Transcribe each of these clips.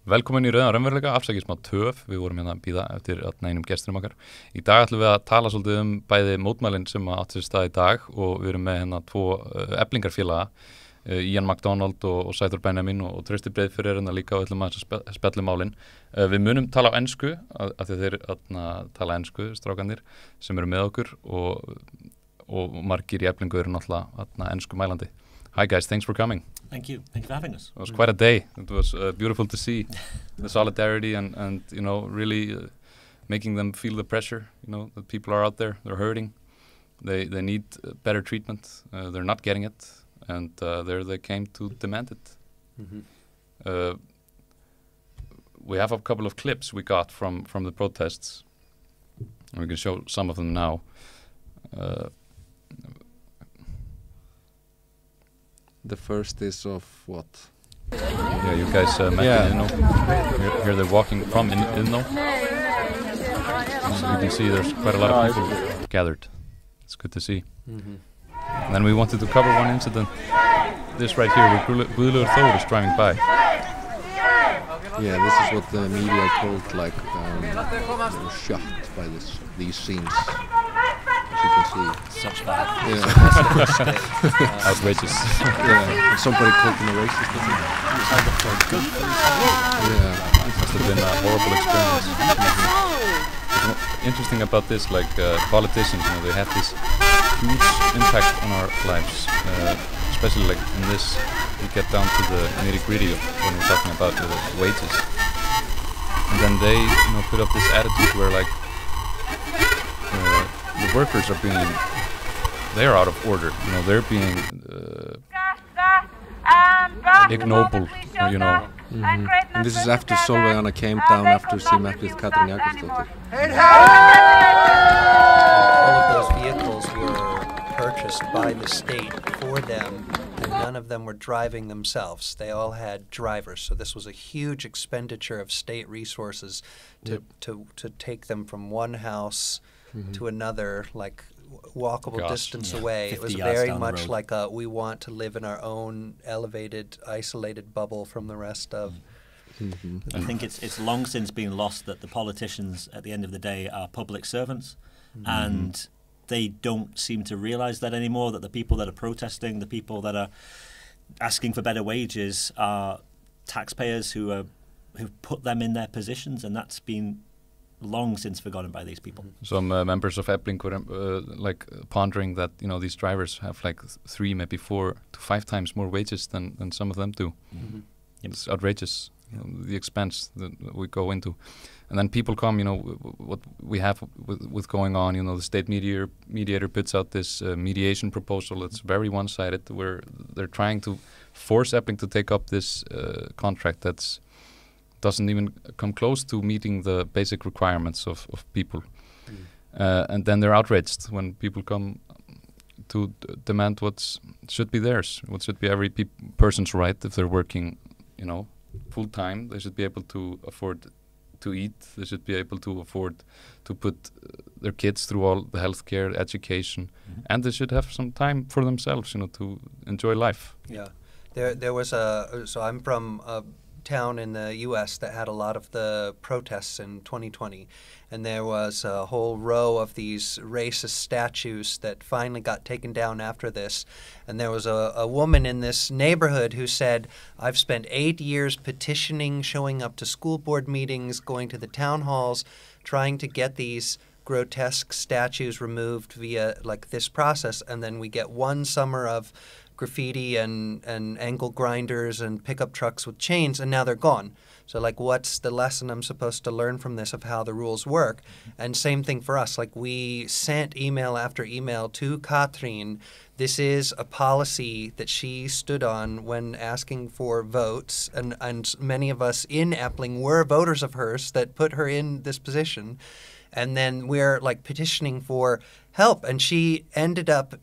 Velkomin í Rauðan Raunveruleika, afsakið smá töf, við vorum hérna að bíða eftir einum gestinum okkar. Í dag ætlum við að tala svolítið bæði mótmælin sem átti sér stað í dag og við erum með hérna 2 Eflingar félaga, Ian Mcdonald og Sæþór Benjamín og Trausti Breiðfjörð hérna líka og ætlum að spjalla málin. Við munum tala á ensku, af því þeir tala ensku, strákanir, sem eru með okkur og margir í Eflingu eru náttúrulega ensku mælandi. Hi guys, thanks for coming. Thank you for having us. It was quite a day. It was beautiful to see the solidarity and you know, really making them feel the pressure. You know, that people are out there, they're hurting, they need better treatment, they're not getting it, and there they came to demand it. Mm-hmm. We have a couple of clips we got from the protests, and we can show some of them now. The first is of what? Yeah, you guys met in Inno. Here they're walking from Inno. So you can see there's quite a lot of people gathered. It's good to see. Mm-hmm. And then we wanted to cover one incident. This right here, where Guðlaugur Þór is driving by. Yeah, this is what the media told, like, shocked by these scenes. As you can see. Such bad. Yeah. Outrageous. Yeah, and somebody called him a racist, I think. Yeah. It must have been a horrible experience. Interesting about this, like politicians, you know, they have this huge impact on our lives. Especially like in this, we get down to the nitty-gritty when we're talking about the wages. And then they, you know, put up this attitude where like the workers are being, they're out of order, you know, they're being ignoble, you know. Mm-hmm. And this is after Solveig came down after she met with Katrín Jakobsdóttir. All of those vehicles were purchased by the state for them, and none of them were driving themselves. They all had drivers, so this was a huge expenditure of state resources to take them from one house to another, like walkable distance away. It was very much like we want to live in our own elevated, isolated bubble from the rest of. Mm-hmm. I think it's long since been lost that the politicians at the end of the day are public servants, and they don't seem to realize that anymore, that the people that are protesting, the people that are asking for better wages are taxpayers who've put them in their positions, and that's been long since forgotten by these people. Some members of Efling were like pondering that, you know, these drivers have like 3, maybe 4 to 5 times more wages than some of them do. Mm-hmm. It's outrageous, you know, the expense that we go into. And then people come, you know, what we have with going on, you know, the state mediator puts out this mediation proposal that's very one-sided, where they're trying to force Efling to take up this contract that's doesn't even come close to meeting the basic requirements of people. And then they're outraged when people come to demand what should be theirs, what should be every person's right. If they're working, you know, full-time, they should be able to afford to eat, they should be able to afford to put their kids through all the healthcare, education, and they should have some time for themselves, you know, to enjoy life. Yeah, there was so I'm from a town in the U.S. that had a lot of the protests in 2020, and there was a whole row of these racist statues that finally got taken down after this. And there was a woman in this neighborhood who said, I've spent 8 years petitioning, showing up to school board meetings, going to the town halls, trying to get these grotesque statues removed via like this process, and then we get one summer of graffiti and ankle grinders and pickup trucks with chains, and now they're gone. So like, what's the lesson I'm supposed to learn from this of how the rules work? And same thing for us. Like, we sent email after email to Katrín. This is a policy that she stood on when asking for votes, and many of us in Efling were voters of hers that put her in this position. And then we're like petitioning for help. And she ended up,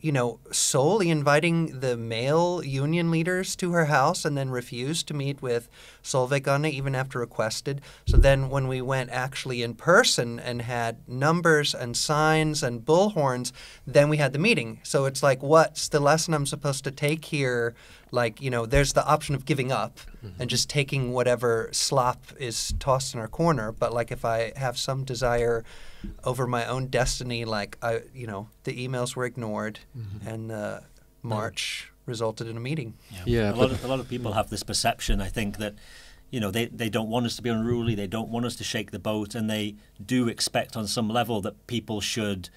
solely inviting the male union leaders to her house and then refused to meet with Solveig even after requested. So then when we went actually in person and had numbers and signs and bullhorns, then we had the meeting. So it's like, what's the lesson I'm supposed to take here? Like, there's the option of giving up and just taking whatever slop is tossed in our corner. But like if I have some desire over my own destiny, like the emails were ignored and the march resulted in a meeting. A lot of people have this perception, I think, that they don't want us to be unruly, they don't want us to shake the boat, and they do expect on some level that people should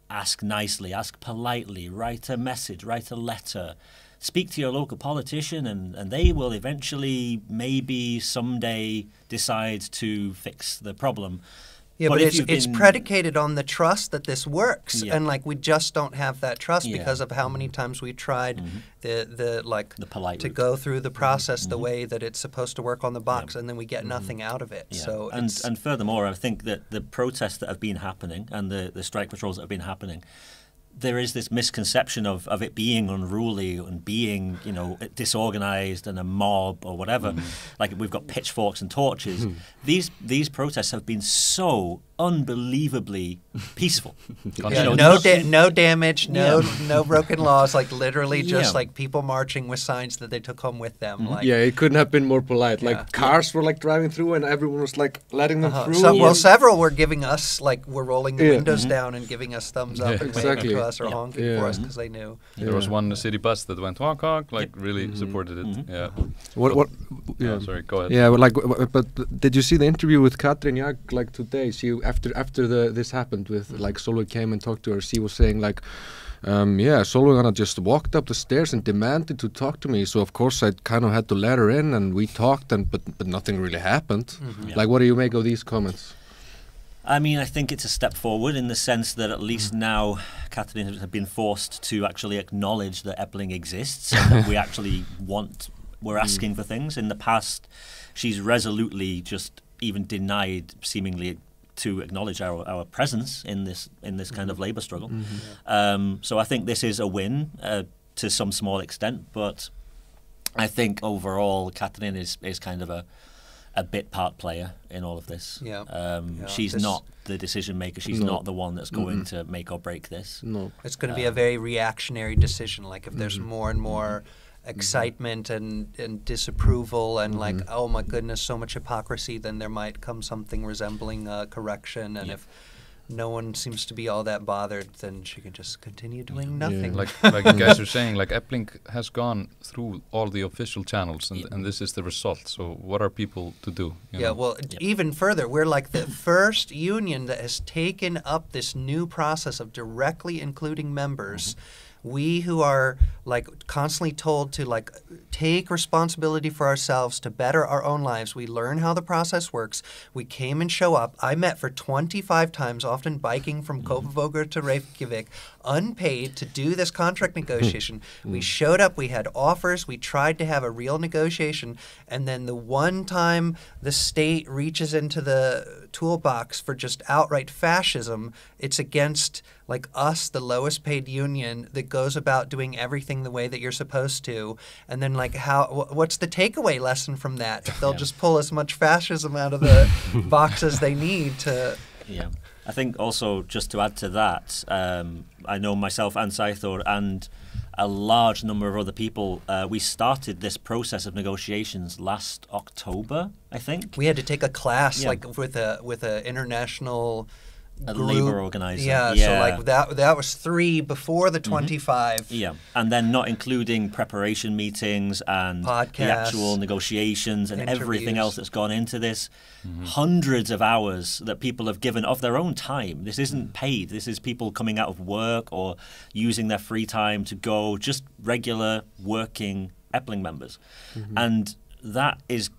ask nicely, ask politely, write a message, write a letter, speak to your local politician, and they will eventually, maybe someday, decide to fix the problem. Yeah, but it's predicated on the trust that this works, and like we just don't have that trust because of how many times we tried the polite to go through the process the way that it's supposed to work on the box, and then we get nothing out of it. Yeah. So and furthermore, I think that the protests that have been happening and the strike patrols that have been happening, there is this misconception of it being unruly and being, disorganized and a mob or whatever. Like we've got pitchforks and torches. These protests have been so unbelievably peaceful. No damage, no broken laws. Like literally just like people marching with signs that they took home with them. Like, it couldn't have been more polite. Like cars were like driving through and everyone was like letting them through. Several were giving us were rolling the windows down and giving us thumbs up and waving to us or honking for us because they knew. There was one city bus that went honk honk, like really supported it. Yeah. What? Oh, sorry, go ahead. Yeah, but did you see the interview with Katrín Jak like today? She after this happened with like Solveig came and talked to her, she was saying like, Solveig just walked up the stairs and demanded to talk to me. So of course I kind of had to let her in, and we talked, but nothing really happened. Like, what do you make of these comments? I mean, I think it's a step forward in the sense that at least now Katrín has been forced to actually acknowledge that Efling exists and that we actually we're asking for things. In the past, she's resolutely just even denied seemingly to acknowledge our presence in this kind of labour struggle. So I think this is a win to some small extent, but I think overall Katrín is kind of a bit part player in all of this. She's not the decision maker. She's not the one that's going to make or break this. No, it's going to be a very reactionary decision. Like if there's more and more excitement and disapproval and like, oh my goodness, so much hypocrisy, then there might come something resembling a correction. And if no one seems to be all that bothered, then she can just continue doing nothing. Like you guys are saying, like Efling has gone through all the official channels, and this is the result. So what are people to do? Even further, we're like the first union that has taken up this new process of directly including members. We who are like constantly told to like take responsibility for ourselves to better our own lives. We learn how the process works. We came and show up. I met for 25 times, often biking from Kópavogur to Reykjavik, unpaid to do this contract negotiation. We showed up. We had offers. We tried to have a real negotiation. And then the one time the state reaches into the toolbox for just outright fascism, it's against like us, the lowest paid union that goes about doing everything the way that you're supposed to. And then like what's the takeaway lesson from that? If they'll just pull as much fascism out of the box as they need to... Yeah. I think also just to add to that, I know myself and Sæþór and a large number of other people, we started this process of negotiations last October, I think. We had to take a class like with a international... a labour organizer. So like that was 3 before the 25. And then not including preparation meetings and podcasts, the actual negotiations and everything else that's gone into this. Hundreds of hours that people have given of their own time. This isn't paid. This is people coming out of work or using their free time to go, just regular working Efling members. And that is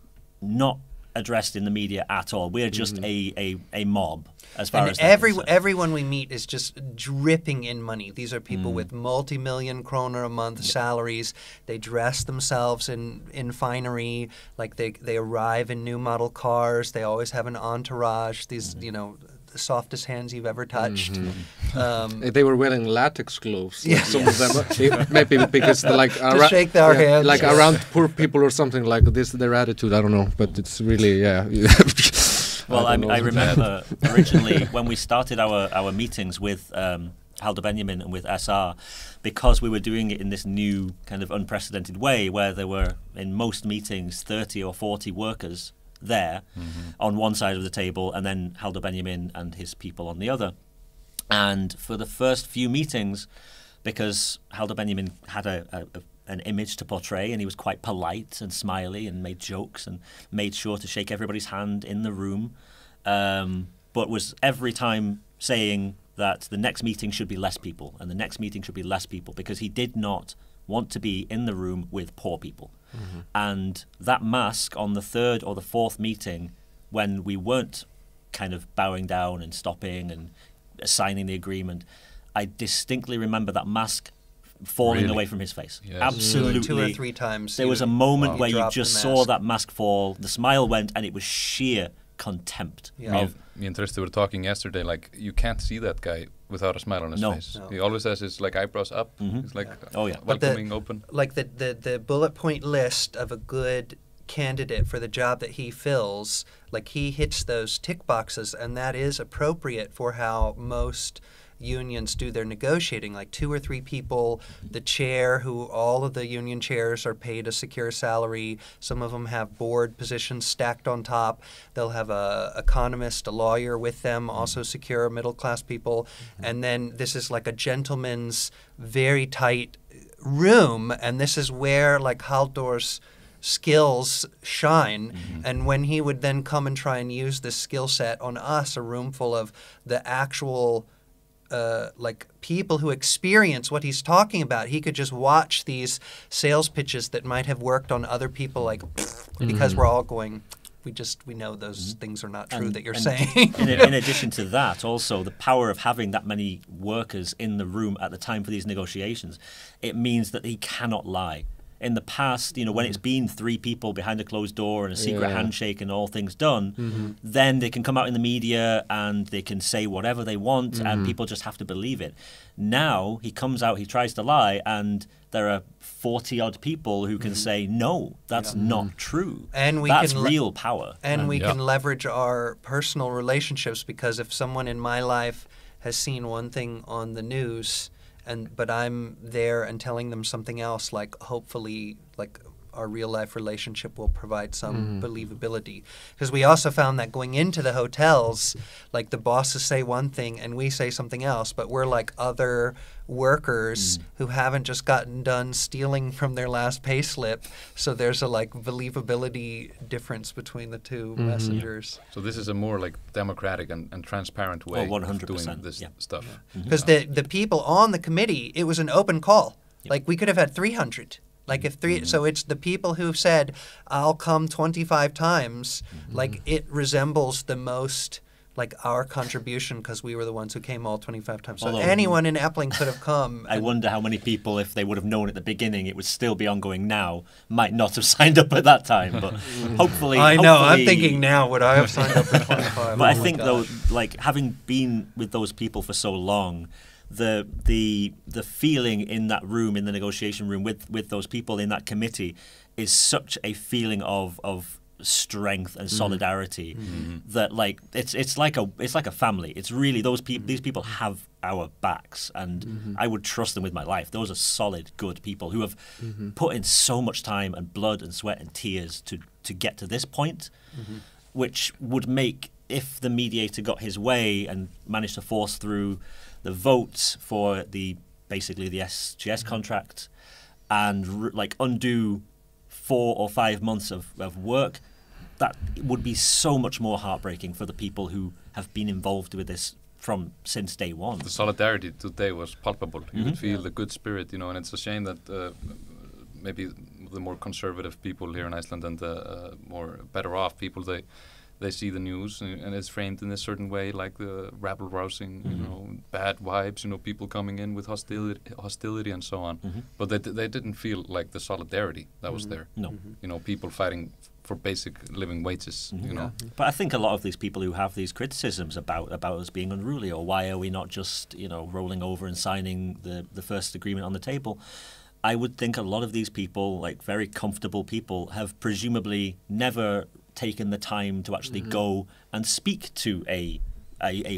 not addressed in the media at all. We're just a mob as far as everyone we meet is just dripping in money. These are people with multi-million kroner a month salaries. They dress themselves in finery, like they arrive in new model cars. They always have an entourage. These the softest hands you've ever touched. They were wearing latex gloves. Yeah. Some of them, maybe because to shake their hands, like around poor people or something like this. Their attitude, I don't know, but it's really Well, I remember originally when we started our meetings with Halldór Benjamín and with SR, because we were doing it in this new kind of unprecedented way where there were in most meetings 30 or 40 workers there on one side of the table and then Halldór Benjamín and his people on the other. And for the first few meetings, because Halldór Benjamín had an image to portray and he was quite polite and smiley and made jokes and made sure to shake everybody's hand in the room, but was every time saying that the next meeting should be less people and the next meeting should be less people because he did not want to be in the room with poor people. And that mask on the third or the fourth meeting, when we weren't kind of bowing down and stopping and signing the agreement, I distinctly remember that mask falling away from his face. Yes. Absolutely. 2 or 3 times. There was a moment where you dropped just the saw mask. that mask fall, the smile went, and it was sheer contempt. Yeah. Me and Trausti were talking yesterday, like, you can't see that guy without a smile on his face. No. He always has his like eyebrows up. He's like welcoming, open. Like the bullet point list of a good candidate for the job that he fills, like he hits those tick boxes, and that is appropriate for how most unions do their negotiating, like 2 or 3 people, the chair, who all of the union chairs are paid a secure salary. Some of them have board positions stacked on top. They'll have a economist, a lawyer with them, also secure middle-class people. And then this is like a gentleman's very tight room, and this is where like Halldór's skills shine. And when he would then come and try and use this skill set on us, a room full of the actual like people who experience what he's talking about, he could just watch these sales pitches that might have worked on other people, like because we're all going, we know those things are not true that you're saying. in addition to that, also the power of having that many workers in the room at the time for these negotiations, it means that he cannot lie. In the past, when it's been 3 people behind a closed door and a secret handshake and all things done, then they can come out in the media and they can say whatever they want and people just have to believe it. Now he comes out, he tries to lie, and there are 40-odd people who can say, no, that's not true. And that's real power. And we can leverage our personal relationships, because if someone in my life has seen one thing on the news, but I'm there and telling them something else, like hopefully like our real life relationship will provide some believability. Because we also found that going into the hotels, like the bosses say one thing and we say something else, but we're like other workers who haven't just gotten done stealing from their last pay slip. So there's a like believability difference between the two messengers. So this is a more like democratic and transparent way of doing this stuff. Because the people on the committee, it was an open call. Like we could have had 300. Like if so it's the people who've said, I'll come 25 times, like it resembles the most like our contribution, because we were the ones who came all 25 times. So anyone in Efling could have come. I wonder how many people, if they would have known at the beginning it would still be ongoing now, might not have signed up at that time. But hopefully... I know, I'm thinking now, would I have signed up for 25? But I think, though, like having been with those people for so long, the feeling in that room, in the negotiation room with those people in that committee, is such a feeling of strength and solidarity that like it's like a family. It's really these people have our backs, and I would trust them with my life. Those are solid, good people who have put in so much time and blood and sweat and tears to get to this point, which would make, if the mediator got his way and managed to force through the votes for basically the SGS contract and like undo 4 or 5 months of work, that would be so much more heartbreaking for the people who have been involved with this since day one. The solidarity today was palpable. You could feel the good spirit, and it's a shame that maybe the more conservative people here in Iceland and the more better off people, they see the news and it's framed in a certain way, like the rabble-rousing, bad vibes, people coming in with hostility and so on. But they didn't feel like the solidarity that was there. No. People fighting for basic living wages, you know. But I think a lot of these people who have these criticisms about us being unruly, or why are we not just, you know, rolling over and signing the first agreement on the table, I would think a lot of these people, like very comfortable people, have presumably never taken the time to actually go and speak to a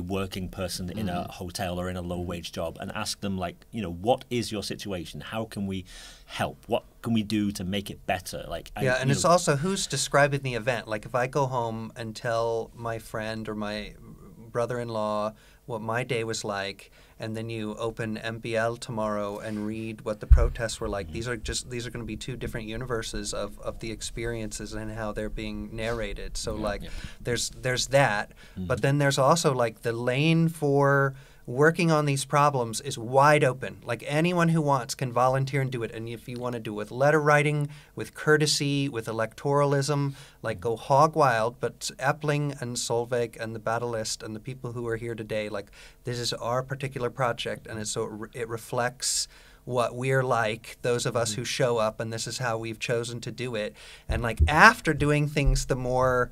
working person in a hotel or in a low-wage job and ask them, like, you know, what is your situation? How can we help? What can we do to make it better? Like, and it's also who's describing the event. Like, if I go home and tell my friend or my brother-in-law what my day was like, and then you open MBL tomorrow and read what the protests were like, these are going to be two different universes of the experiences and how they're being narrated. So there's that, but then there's also like the lane for working on these problems is wide open. Like, anyone who wants can volunteer and do it. And if you want to do it with letter writing, with courtesy, with electoralism, like, go hog wild. But Efling and Solveig and the Battle List and the people who are here today, like, this is our particular project, and it reflects what we're like, those of us who show up, and this is how we've chosen to do it. And like, after doing things the more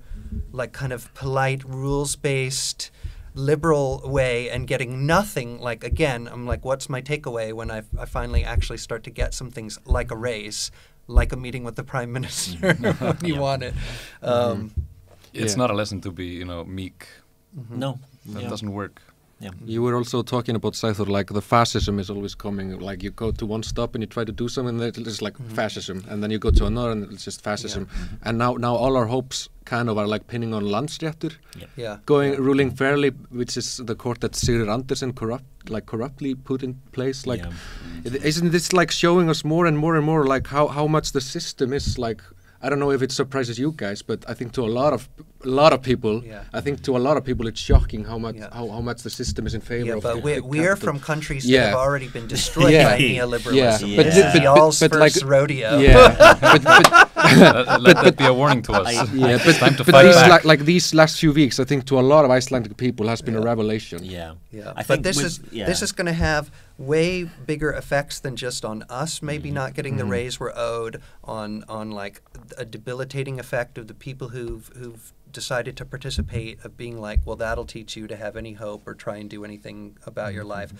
like kind of polite, rules-based, liberal way and getting nothing, like, again, I'm like, what's my takeaway when I finally actually start to get some things like a raise, like a meeting with the Prime Minister when you want it. It's not a lesson to be, you know, meek. No. That doesn't work. Yeah. You were also talking about, Sæþór, like the fascism is always coming. Like, you go to one stop and you try to do something, and it's like fascism, and then you go to another and it's just fascism. And now all our hopes kind of are like pinning on Landsréttur, ruling fairly, which is the court that Sigrid Andersen corruptly put in place. Like, isn't this like showing us more and more and more like how much the system is like? I don't know if it surprises you guys, but I think to a lot of people, it's shocking how much the system is in favor of. But we're from countries that have already been destroyed by neoliberalism. But it's y'all's first like, rodeo. Let that be a warning to us. It's time to fight back. Like these last few weeks, I think to a lot of Icelandic people has been a revelation. I think this is going to have way bigger effects than just on us maybe not getting the raise we're owed, on like a debilitating effect of the people who've decided to participate, of being like, well, that'll teach you to have any hope or try and do anything about your life.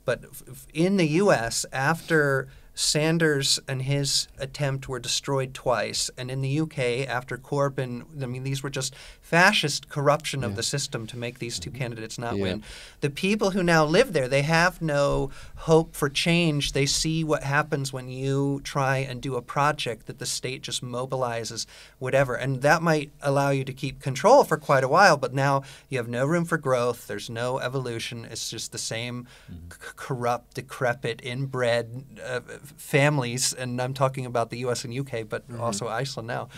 But in the U.S., after Sanders and his attempt were destroyed twice, and in the UK after Corbyn, I mean, these were just fascist corruption of the system to make these two candidates not win. The people who now live there, they have no hope for change. They see what happens when you try and do a project that the state just mobilizes, whatever. And that might allow you to keep control for quite a while, but now you have no room for growth. There's no evolution. It's just the same corrupt, decrepit, inbred families, and I'm talking about the U.S. and U.K., but also Iceland now,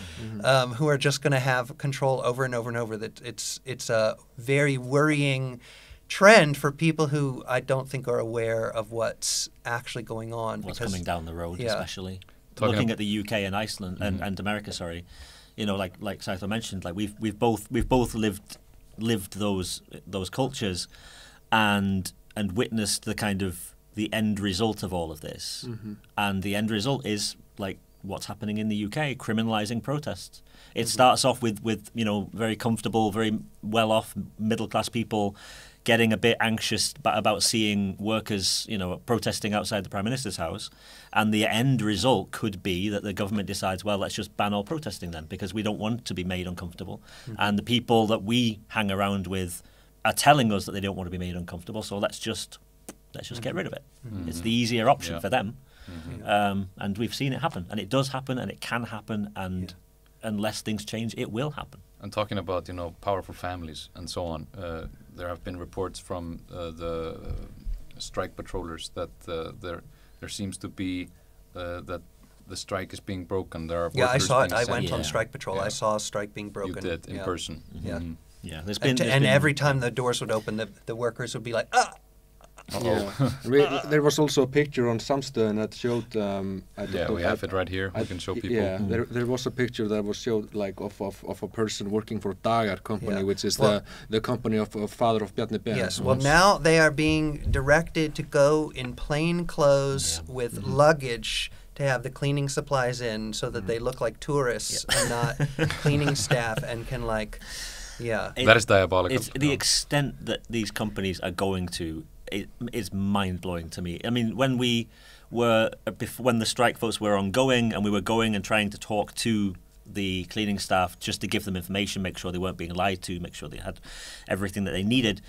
who are just going to have control over and over and over. That it's a very worrying trend for people who I don't think are aware of what's actually going on. What's coming down the road, especially looking at the UK and Iceland and America. Sorry, you know, like Sæþór mentioned, like we've both lived those cultures, and witnessed the kind of the end result of all of this. And the end result is like what's happening in the UK, criminalizing protests. It starts off with you know, very comfortable, very well-off middle-class people getting a bit anxious about seeing workers, you know, protesting outside the Prime Minister's house, and the end result could be that the government decides, well, let's just ban all protesting then, because we don't want to be made uncomfortable. And the people that we hang around with are telling us that they don't want to be made uncomfortable, so let's just get rid of it. It's the easier option for them. And we've seen it happen, and it does happen, and it can happen, and unless things change, it will happen. And talking about, you know, powerful families and so on, there have been reports from the strike patrollers that there seems to be that the strike is being broken. There are I saw it. I went on strike patrol. I saw a strike being broken. You did in person. Yeah, and every time the doors would open, the workers would be like, ah. There was also a picture on Samstöðin that showed. We have it right here. We can show people. There was a picture that was showed like of a person working for Dagar company, which is the company of father of Bjarni Ben. Yes. Well, now they are being directed to go in plain clothes with luggage to have the cleaning supplies in so that they look like tourists and not cleaning staff and can like, that is diabolical. It's the extent that these companies are going to is mind-blowing to me. I mean, when the strike votes were ongoing and we were going and trying to talk to the cleaning staff just to give them information, make sure they weren't being lied to, make sure they had everything that they needed,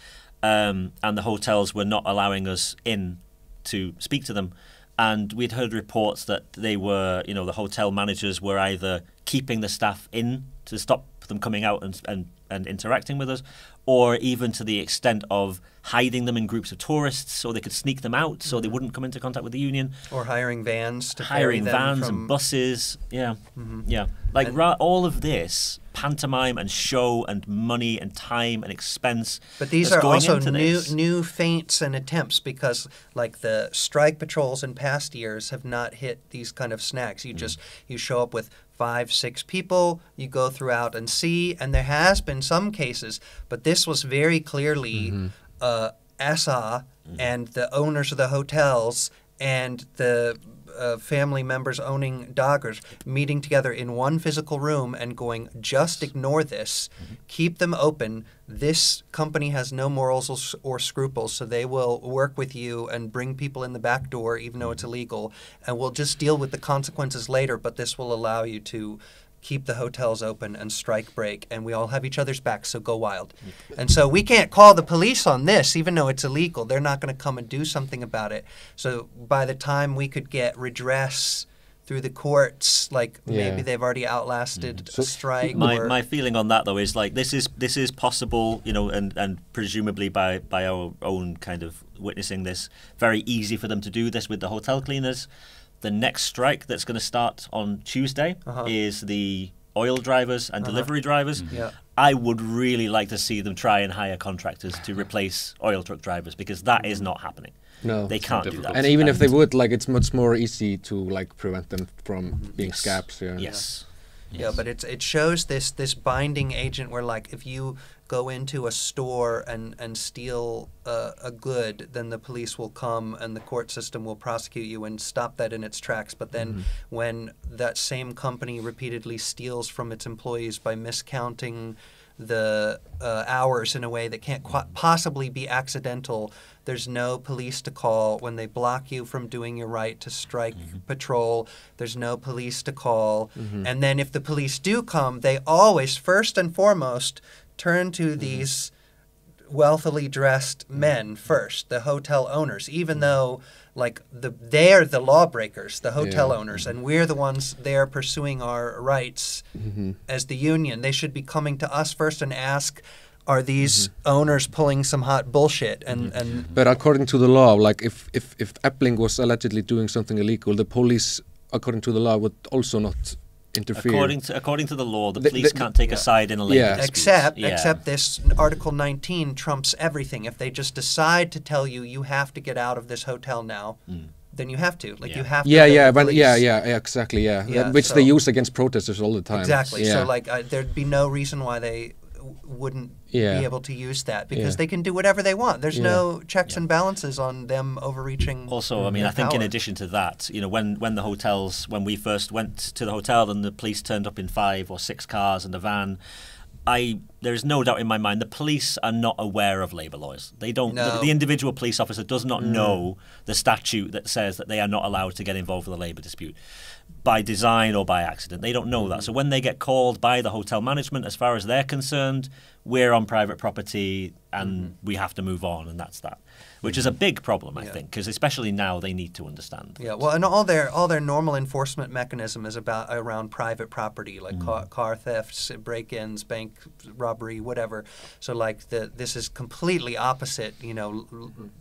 and the hotels were not allowing us in to speak to them. And we'd heard reports that they were, the hotel managers were either keeping the staff in to stop them coming out and interacting with us, or even to the extent of hiding them in groups of tourists so they could sneak them out so they wouldn't come into contact with the union. Or hiring vans to carry them. Hiring vans from and buses. Like all of this pantomime and show and money and time and expense. But these are also new feints and attempts, because like the strike patrols in past years have not hit these kind of snags. You show up with 5-6 people, you go throughout and see, and there has been some cases, but this was very clearly SA and the owners of the hotels and the family members owning doggers meeting together in one physical room and going, just ignore this, keep them open. This company has no morals or scruples, so they will work with you and bring people in the back door even though it's illegal, and we'll just deal with the consequences later, but this will allow you to keep the hotels open and strike break, and we all have each other's backs, so go wild. And so we can't call the police on this, even though it's illegal. They're not going to come and do something about it. So by the time we could get redress through the courts, like maybe they've already outlasted a strike. My feeling on that, though, is like this is possible, and presumably by our own kind of witnessing this, very easy for them to do this with the hotel cleaners. The next strike that's going to start on Tuesday is the oil drivers and delivery drivers. I would really like to see them try and hire contractors to replace oil truck drivers, because that is not happening. No, they can't do that. And even if they would, like, it's much more easy to like prevent them from being scabs. Yes. Yeah, but it shows this binding agent where, like, if you go into a store and steal a good, then the police will come and the court system will prosecute you and stop that in its tracks. But then when that same company repeatedly steals from its employees by miscounting the hours in a way that can't possibly be accidental, there's no police to call when they block you from doing your right to strike patrol. There's no police to call. And then if the police do come, they always, first and foremost, turn to these wealthily dressed men first, the hotel owners, even though like they're the lawbreakers, the hotel owners, and we're the ones there pursuing our rights as the union. They should be coming to us first and ask, are these owners pulling some hot bullshit? But according to the law, like if Efling was allegedly doing something illegal, the police, according to the law, would also not interfere. According to the law, the police can't take a side in a labor dispute. Except this Article 19 trumps everything. If they just decide to tell you you have to get out of this hotel now, then you have to. Like you have to. Exactly. Which they use against protesters all the time. Exactly. So like there'd be no reason why they wouldn't be able to use that, because they can do whatever they want. There's no checks and balances on them overreaching. Also, I mean, I think in addition to that, when we first went to the hotel and the police turned up in 5 or 6 cars and a van, there's no doubt in my mind the police are not aware of labour laws. They don't. The individual police officer does not know the statute that says that they are not allowed to get involved with a labour dispute, by design or by accident. They don't know that. So when they get called by the hotel management, as far as they're concerned, we're on private property and we have to move on, and that's that. Which is a big problem, I think, because especially now they need to understand. Yeah, well, and all their normal enforcement mechanism is around private property, like car thefts, break-ins, bank robbery, whatever. So like this is completely opposite,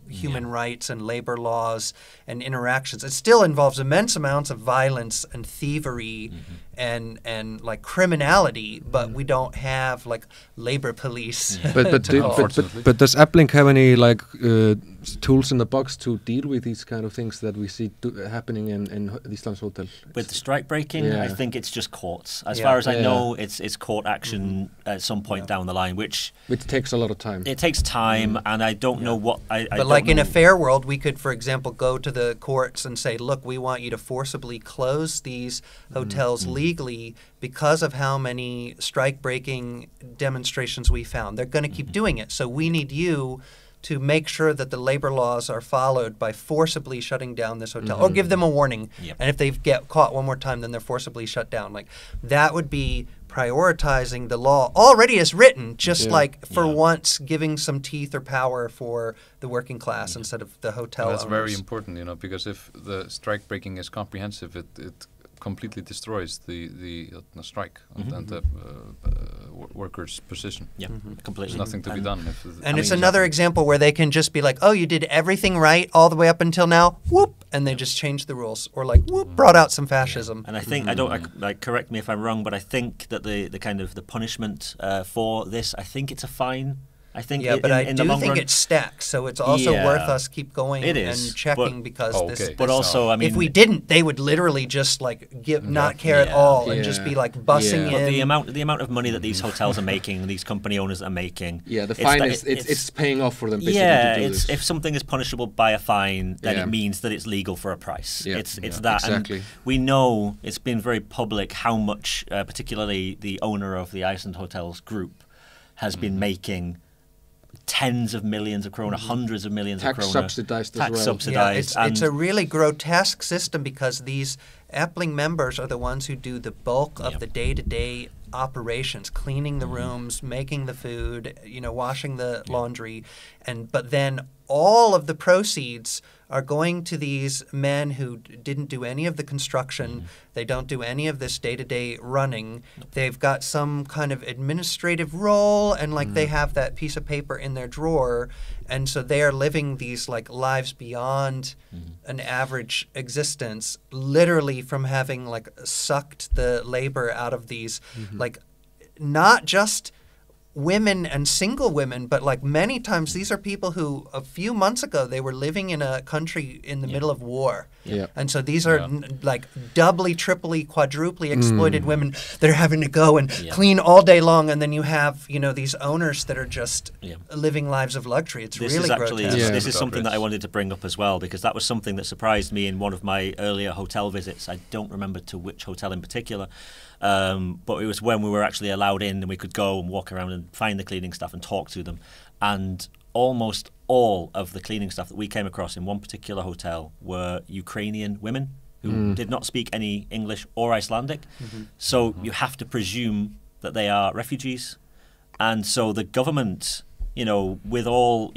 human rights and labor laws and interactions. It still involves immense amounts of violence and thievery and like criminality, but we don't have like labor police. But does Efling have any like tools in the box to deal with these kind of things that we see happening in the Íslands Hotel? With the strike breaking, Yeah. I think it's just courts. As far as I know, it's court action at some point down the line, which takes a lot of time. it takes time, and I don't know what I But don't like in know. a fair world, we could, for example, go to the courts and say, look, we want you to forcibly close these hotels legally because of how many strike-breaking demonstrations we found. They're going to keep doing it. So we need you to make sure that the labor laws are followed by forcibly shutting down this hotel, or give them a warning. Yep. And if they get caught one more time, then they're forcibly shut down. Like that would be prioritizing the law already as written, just like for once giving some teeth or power for the working class instead of the hotel That's owners. very important, you know, because if the strike breaking is comprehensive, it completely destroys the strike and the workers' position. Yeah, completely. There's nothing to be done. And it's another example where they can just be like, oh, you did everything right all the way up until now, whoop, and they just changed the rules, or like, whoop, brought out some fascism. And I think correct me if I'm wrong, but I think that the kind of the punishment for this, I think it's a fine. I think Yeah, but I in the do long think run, it stacks, so it's also Yeah. worth us keep going It is, and checking but- because Oh, this. okay. but also, I mean, If we didn't, they would literally just like not care at Yeah. all and just be like bussing Yeah. but in. the amount of money that these hotels are making, these company owners are making. Yeah, the it's fine that is it's paying off for them basically Yeah, to do it's this. if something is punishable by a fine, then Yeah. it means that it's legal for a price. Yeah. It's Yeah. that, Exactly. and we know it's been very public how much, particularly the owner of the Iceland Hotels group, has been making tens of millions of krona, hundreds of millions Tax of krona, subsidized as tax well. Yeah, subsidized. it's a really grotesque system because these Efling members are the ones who do the bulk of Yep. the day-to-day operations, cleaning the rooms, making the food, washing the laundry, but then all of the proceeds are going to these men who didn't do any of the construction. They don't do any of this day-to-day running. They've got some kind of administrative role, and like they have that piece of paper in their drawer, and so they are living these like lives beyond an average existence, literally from having like sucked the labor out of these like not just women and single women, but like many times these are people who a few months ago they were living in a country in the middle of war. Yeah. And so these are like doubly, triply, quadruply exploited women that are having to go and clean all day long, and then you have these owners that are just living lives of luxury. It's This really is actually grotesque. this is something that I wanted to bring up as well, because that was something that surprised me in one of my earlier hotel visits. I don't remember to which hotel in particular, but it was when we were actually allowed in and we could go and walk around and find the cleaning staff and talk to them. And almost all of the cleaning staff that we came across in one particular hotel were Ukrainian women who did not speak any English or Icelandic. So you have to presume that they are refugees. And so the government, with all,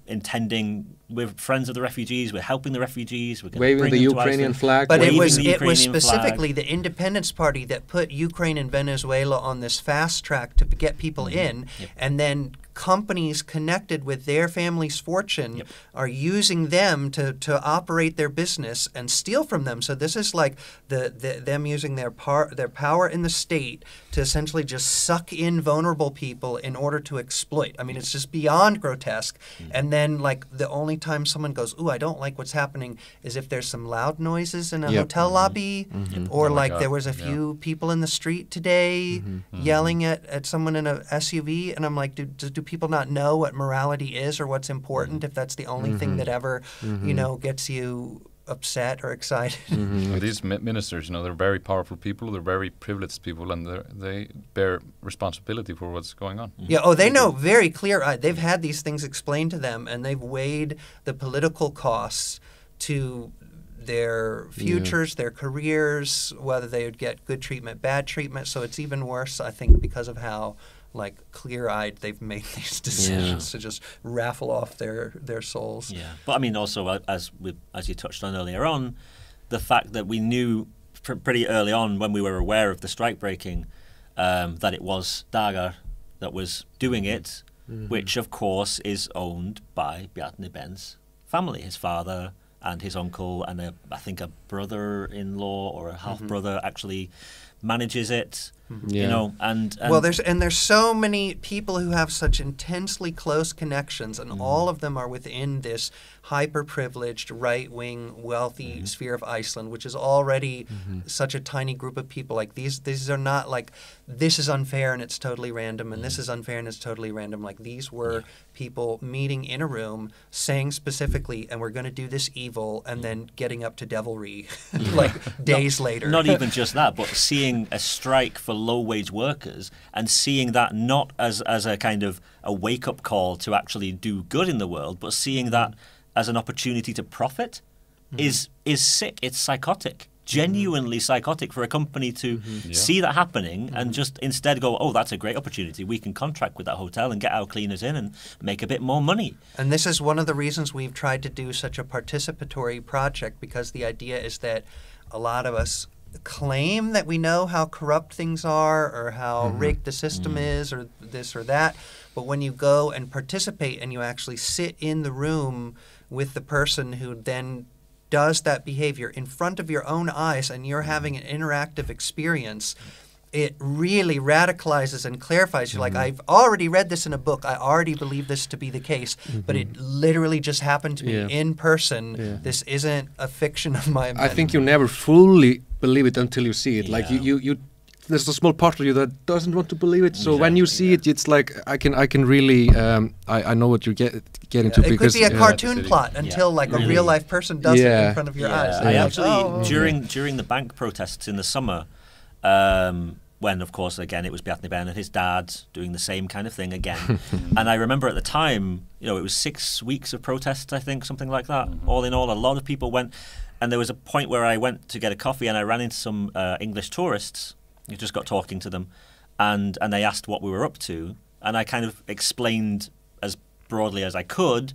intending, we're friends of the refugees, we're helping the refugees, we're going to Waving bring the them to Ukrainian Iceland. flag. But it waving was the it was Ukrainian specifically the Independence Party that put Ukraine and Venezuela on this fast track to get people in, and then companies connected with their family's fortune are using them to operate their business and steal from them. So this is like them using their power in the state to essentially just suck in vulnerable people in order to exploit. I mean, it's just beyond grotesque. And then like the only time someone goes, "Ooh, I don't like what's happening," is if there's some loud noises in a hotel lobby, or Oh my like God. there was a few people in the street today yelling at someone in a SUV, and I'm like, do people not know what morality is or what's important if that's the only thing that ever, gets you upset or excited? Well, these ministers, they're very powerful people, they're very privileged people, and they bear responsibility for what's going on. Yeah, they know very clear. They've had these things explained to them, and they've weighed the political costs to their futures, their careers, whether they would get good treatment, bad treatment. So it's even worse, I think, because of how clear-eyed they've made these decisions to just raffle off their souls. Yeah, but I mean, also as you touched on earlier on, the fact that we knew pretty early on when we were aware of the strike breaking that it was Dagar that was doing it, which of course is owned by Bjarni Ben's family, his father and his uncle, and I think a brother-in-law or a half-brother actually manages it. You know, and well, there's so many people who have such intensely close connections, and all of them are within this hyper-privileged, right-wing, wealthy sphere of Iceland, which is already such a tiny group of people. Like these are not like, this is unfair and it's totally random, and this is unfair and it's totally random. Like these were people meeting in a room, saying specifically, and we're going to do this evil, and then getting up to devilry like days later. Not even just that, but seeing a strike for low-wage workers and seeing that not as a kind of a wake-up call to actually do good in the world, but seeing that as an opportunity to profit is sick. It's psychotic. Genuinely psychotic for a company to see that happening and just instead go, oh, that's a great opportunity. We can contract with that hotel and get our cleaners in and make a bit more money. And this is one of the reasons we've tried to do such a participatory project, because the idea is that a lot of us claim that we know how corrupt things are or how rigged the system is or this or that. But when you go and participate and you actually sit in the room with the person who then does that behavior in front of your own eyes and you're having an interactive experience, it really radicalizes and clarifies. You're like, I've already read this in a book. I already believe this to be the case, but it literally just happened to me in person. This isn't a fiction of my imagination. I think you never fully believe it until you see it. Like you there's a small part of you that doesn't want to believe it. So when you see it, it's like I can really I know what you're getting to. It because could be a cartoon plot until like a real life person does it in front of your eyes. I actually during the bank protests in the summer, when of course again it was Bjarni Ben and his dad doing the same kind of thing again, and I remember at the time, you know, it was 6 weeks of protests, I think, something like that. All in all, a lot of people went, and there was a point where I went to get a coffee and I ran into some English tourists. You just got talking to them, and they asked what we were up to, and I kind of explained as broadly as I could,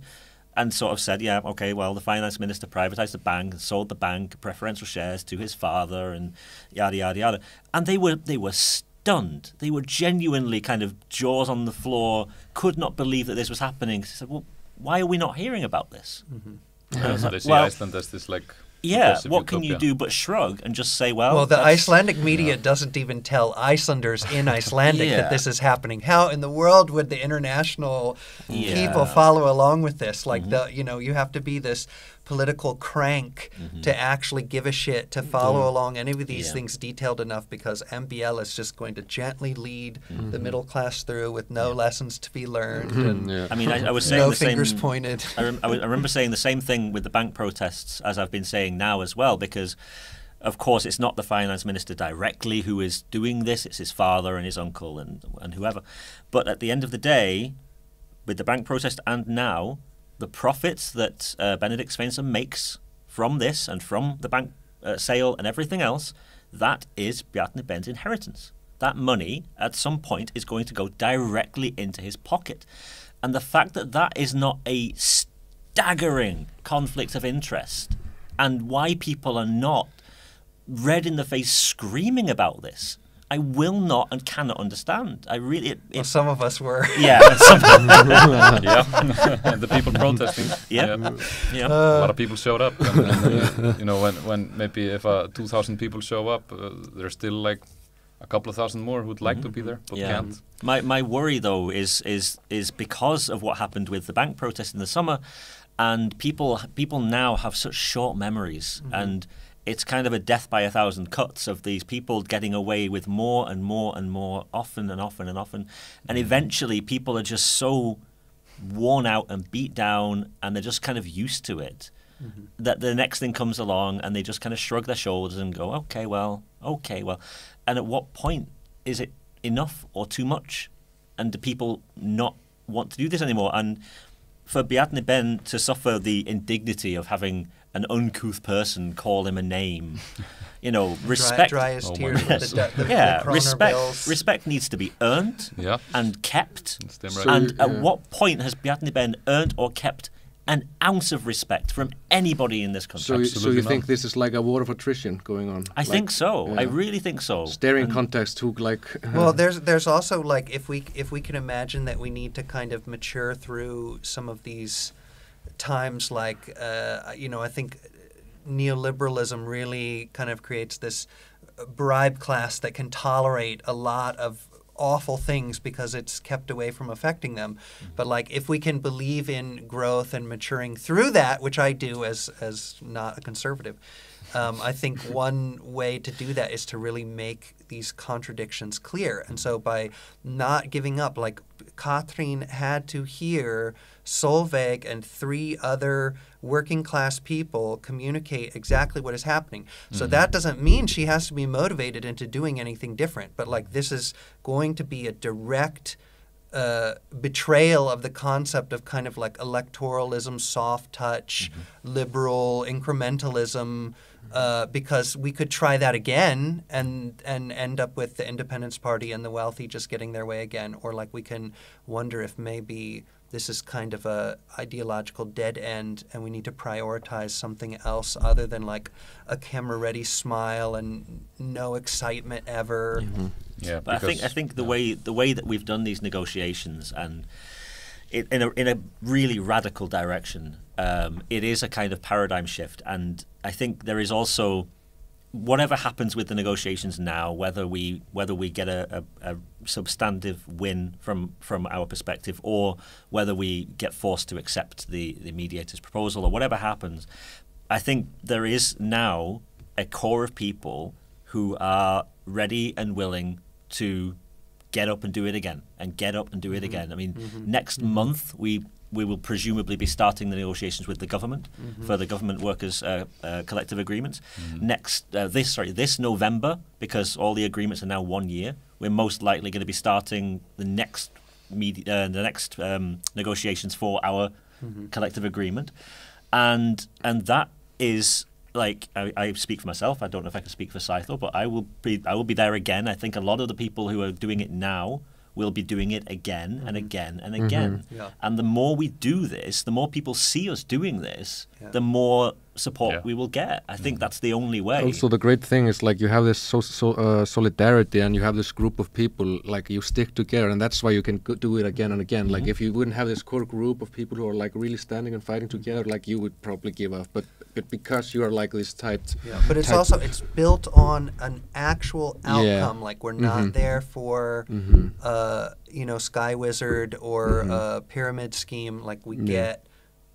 and sort of said, yeah, okay, well, the finance minister privatised the bank and sold the bank preferential shares to his father, and yada yada yada, and they were stunned. They were genuinely kind of jaws on the floor, could not believe that this was happening. They said, well, why are we not hearing about this? So they see Iceland as this like. Yeah, what can you do but shrug and just say, well... Well, the Icelandic media doesn't even tell Icelanders in Icelandic that this is happening. How in the world would the international people follow along with this? Like, you have to be this political crank to actually give a shit, to follow along any of these things detailed enough, because MBL is just going to gently lead the middle class through with no lessons to be learned. And I mean, I was saying no the same... fingers pointed. I remember saying the same thing with the bank protests as I've been saying now as well, because of course it's not the finance minister directly who is doing this, it's his father and his uncle and whoever. But at the end of the day, with the bank protest and now, the profits that Benedikt Sveinsson makes from this and from the bank sale and everything else, that is Bjarni Ben's inheritance. That money at some point is going to go directly into his pocket. And the fact that that is not a staggering conflict of interest, and why people are not red in the face screaming about this, I will not and cannot understand. I really... Well, some of us were. Yeah. And the people protesting. Yeah. A lot of people showed up. And, you know, when maybe if 2,000 people show up, there's still like a couple of thousand more who'd like to be there but can't. My worry though is because of what happened with the bank protest in the summer, and people now have such short memories, and it's kind of a death by 1,000 cuts of these people getting away with more and more and more, often and often and often. And eventually people are just so worn out and beat down, and they're just kind of used to it, that the next thing comes along and they just kind of shrug their shoulders and go, okay, well. And at what point is it enough or too much? And do people not want to do this anymore? And for Bjarni Ben to suffer the indignity of having an uncouth person call him a name, you know, respect. Dry as tears. The respect needs to be earned and kept. Right. And at what point has Bjarni Ben earned or kept an ounce of respect from anybody in this country? So you think this is like a war of attrition going on? I think so. I really think so. Staring context to like... Well, there's also like, if we can imagine that we need to kind of mature through some of these times, like, I think neoliberalism really kind of creates this bribe class that can tolerate a lot of awful things because it's kept away from affecting them. But like if we can believe in growth and maturing through that, which I do as not a conservative, I think one way to do that is to really make these contradictions clear. And so by not giving up, like Katrín had to hear Solveig and 3 other working class people communicate exactly what is happening. So that doesn't mean she has to be motivated into doing anything different. But like this is going to be a direct betrayal of the concept of kind of like electoralism, soft touch, liberal incrementalism, because we could try that again and end up with the Independence Party and the wealthy just getting their way again. Or like we can wonder if maybe this is kind of a ideological dead end and we need to prioritize something else other than like a camera-ready smile and no excitement ever. Yeah, but I think the way that we've done these negotiations and in a really radical direction, it is a kind of paradigm shift. And I think there is also, whatever happens with the negotiations now, whether we get a substantive win from our perspective, or whether we get forced to accept the mediator's proposal, or whatever happens, I think there is now a core of people who are ready and willing to get up and do it again, and get up and do it again. I mean, next month we will presumably be starting the negotiations with the government for the government workers' collective agreements. This November, because all the agreements are now 1 year, we're most likely going to be starting the next negotiations for our collective agreement, and that is. Like I speak for myself. I don't know if I can speak for Sæþór, but I will be there again. I think a lot of the people who are doing it now will be doing it again and again and again. Yeah. And the more we do this, the more people see us doing this, the more support we will get. I think that's the only way. Also, the great thing is like you have this solidarity, and you have this group of people, like you stick together, and that's why you can do it again and again. Like if you wouldn't have this core group of people who are like really standing and fighting together, like you would probably give up. But because you are like this tight. Yeah, but it's also built on an actual outcome. Like we're not there for Sky Wizard or a pyramid scheme. Like we get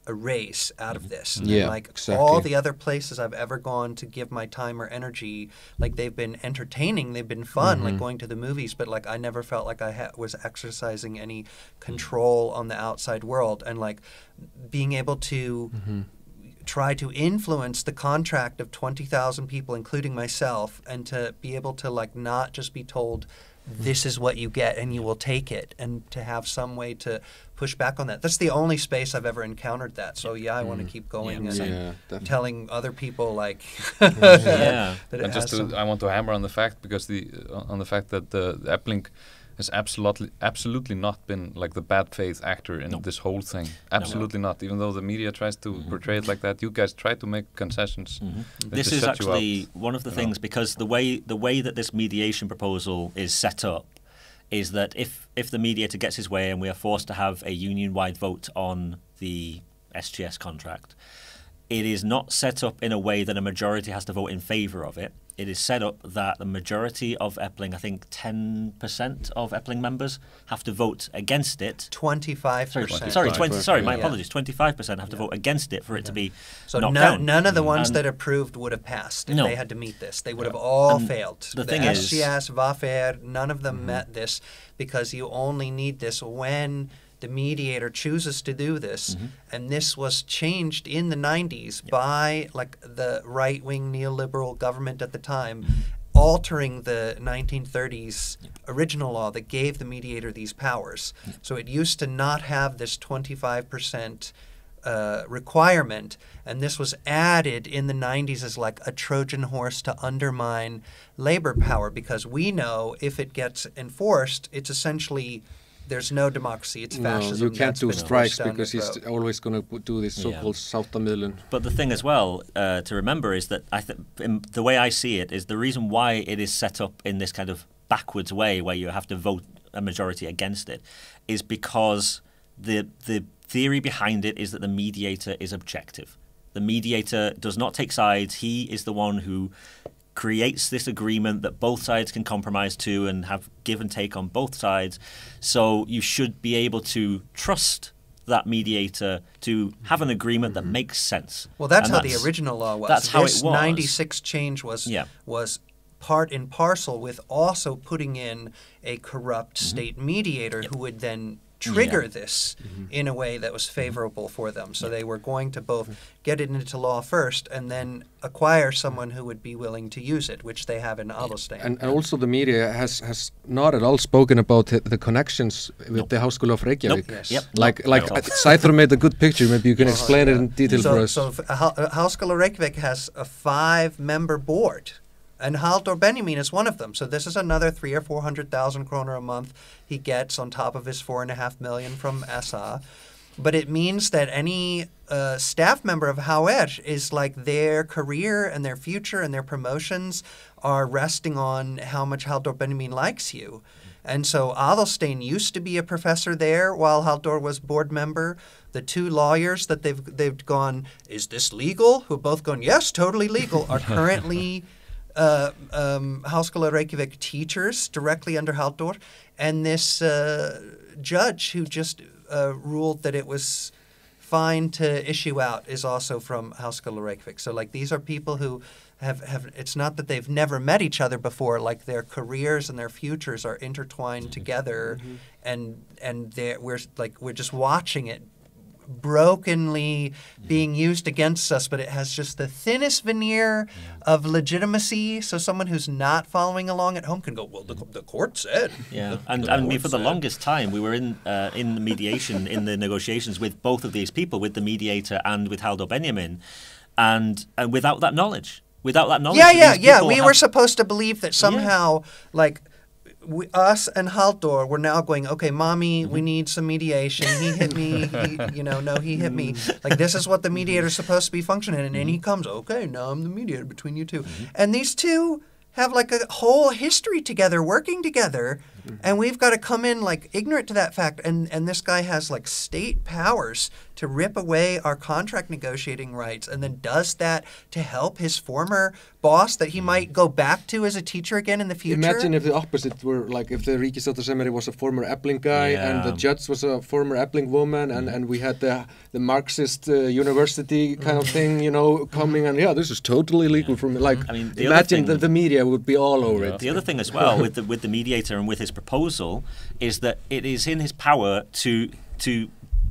a race out of this. And like all the other places I've ever gone to give my time or energy, like they've been entertaining, they've been fun, like going to the movies, but like I never felt like I was exercising any control on the outside world, and like being able to try to influence the contract of 20,000 people, including myself, and to be able to like not just be told this is what you get and you will take it, and to have some way to push back on that. That's the only space I've ever encountered that. So I want to keep going and telling other people like that it and just I want to hammer on the fact, because on the fact that the Efling has absolutely not been like the bad faith actor in this whole thing. Absolutely not. Even though the media tries to portray it like that, you guys try to make concessions. This is actually one of the things, because the way that this mediation proposal is set up is that if the mediator gets his way and we are forced to have a union-wide vote on the SGS contract, it is not set up in a way that a majority has to vote in favour of it. It is set up that the majority of Efling, I think 10% of Efling members, have to vote against it. 25%. My apologies. 25% have to vote against it for it to be knocked down. None of the ones that approved would have passed if they had to meet this. They would have all failed. The thing is, SGS, VAFER, none of them met this, because you only need this when the mediator chooses to do this, and this was changed in the 90s by like the right-wing neoliberal government at the time, altering the 1930s original law that gave the mediator these powers. So it used to not have this 25% requirement, and this was added in the 90s as like a Trojan horse to undermine labor power, because we know if it gets enforced, it's essentially there's no democracy. It's fascism. You can't do strikes because he's always going to do this so-called Sáttamiðlun. But the thing as well to remember is that the way I see it is the reason why it is set up in this kind of backwards way where you have to vote a majority against it is because the theory behind it is that the mediator is objective. The mediator does not take sides. He is the one who creates this agreement that both sides can compromise to and have give and take on both sides. So you should be able to trust that mediator to have an agreement that makes sense. Well, that's how the original law was. That's how it was. 96 change was part and parcel with also putting in a corrupt state mediator who would then trigger this in a way that was favorable for them. So they were going to both get it into law first and then acquire someone who would be willing to use it, which they have in Adolstein. And also the media has not at all spoken about the connections with the Háskóla of Reykjavík. Yes. Yep. Like Sæþór made a good picture. Maybe you can explain it in detail for us. So Háskóla Reykjavík has a 5-member board. And Halldór Benjamín is one of them. So this is another 300,000 or 400,000 kroner a month he gets on top of his 4.5 million from SA. But it means that any staff member of HR is like their career and their future and their promotions are resting on how much Halldór Benjamín likes you. And so Adolstein used to be a professor there while Halldór was board member. The 2 lawyers that they've gone, is this legal? Who have both gone, yes, totally legal, are currently Háskóla Reykjavík teachers directly under Halldór, and this judge who just ruled that it was fine to issue out is also from Háskóla Reykjavík. So like these are people who have it's not that they've never met each other before, like their careers and their futures are intertwined together, and we're just watching it brokenly being used against us, but it has just the thinnest veneer of legitimacy. So someone who's not following along at home can go, well, the court said. Yeah, and I mean, for the longest time, we were in the mediation, in the negotiations with both of these people, with the mediator and with Halldór Benjamín, and without that knowledge. Without that knowledge. Yeah. We were supposed to believe that somehow, like, us and Halldór were now going, okay, mommy, we need some mediation. He hit me. He hit me. Like, this is what the mediator's supposed to be functioning. And then he comes, okay, now I'm the mediator between you two. And these two have like a whole history together, working together. And we've got to come in like ignorant to that fact. And this guy has like state powers to rip away our contract negotiating rights, and then does that to help his former boss that he might go back to as a teacher again in the future. Imagine if the opposite were like if the ríkissáttasemjari was a former Efling guy and the judge was a former Efling woman, and we had the Marxist university kind of thing, coming, and this is totally illegal from like. I mean, imagine the media would be all over it. The other thing as well with the mediator and with his proposal is that it is in his power to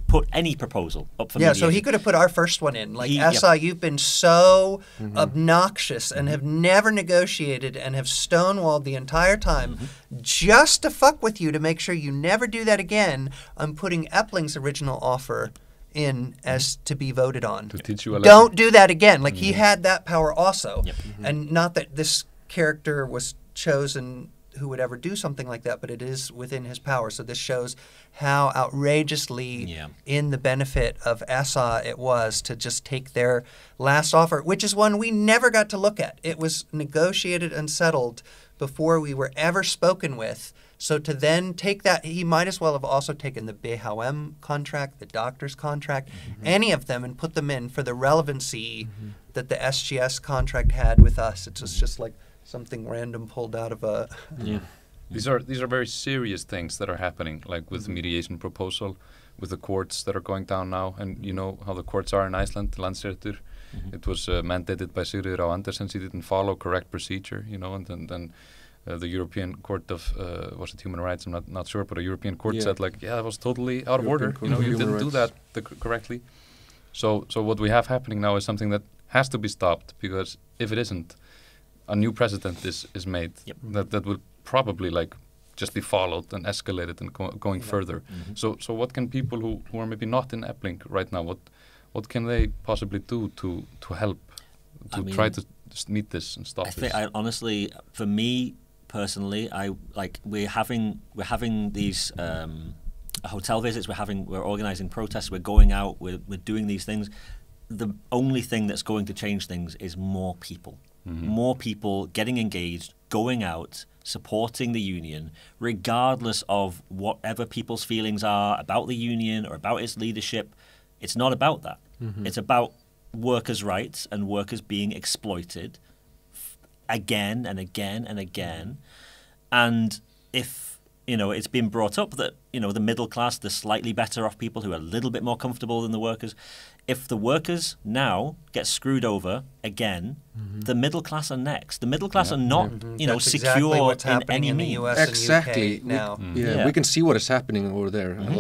put any proposal up for mediation. So he could have put our first one in. Like, SA, you've been so obnoxious and have never negotiated and have stonewalled the entire time just to fuck with you to make sure you never do that again. I'm putting Efling's original offer in as to be voted on. To teach you a lesson. Don't do that again. Like, he had that power also. And not that this character was chosen who would ever do something like that, but it is within his power. So this shows how outrageously in the benefit of SA it was to just take their last offer, which is one we never got to look at. It was negotiated and settled before we were ever spoken with. So to then take that, he might as well have also taken the BHM contract, the doctor's contract, any of them, and put them in for the relevancy that the SGS contract had with us. It was just like something random pulled out of a... These are very serious things that are happening, like with the mediation proposal, with the courts that are going down now, and you know how the courts are in Iceland, Landsréttur. It was mandated by Sigríður Rá Andersens. He didn't follow correct procedure, and then the European Court of was it Human Rights? I'm not sure, but a European court said that was totally out of order. You didn't do that correctly. So what we have happening now is something that has to be stopped, because if it isn't, a new precedent is made that will probably just be followed and escalated and going further. So what can people who are maybe not in Efling right now, what can they possibly do to help try to meet this and stop this? I honestly, for me personally, we're having these hotel visits, we're organizing protests, we're going out, we're doing these things. The only thing that's going to change things is more people. More people getting engaged, going out, supporting the union, regardless of whatever people's feelings are about the union or about its leadership. It's not about that. It's about workers' rights and workers being exploited again and again and again. And if, it's been brought up that, the middle class, the slightly better off people who are a little bit more comfortable than the workers, if the workers now get screwed over again, the middle class are next. The middle class are not, That's secure exactly what's in happening any in the means. US Exactly. and UK now. We can see what is happening over there. And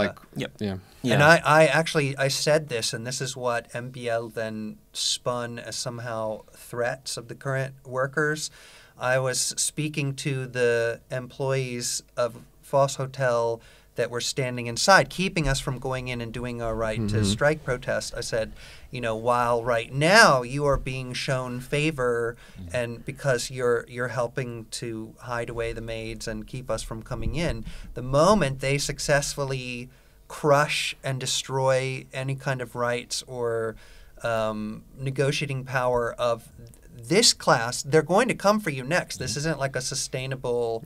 I said this, and this is what MBL then spun as somehow threats of the current workers. I was speaking to the employees of Foss Hotel that were standing inside, keeping us from going in and doing our right to strike protest. I said, while right now you are being shown favor, and because you're helping to hide away the maids and keep us from coming in, the moment they successfully crush and destroy any kind of rights or negotiating power of this class, they're going to come for you next. This isn't like a sustainable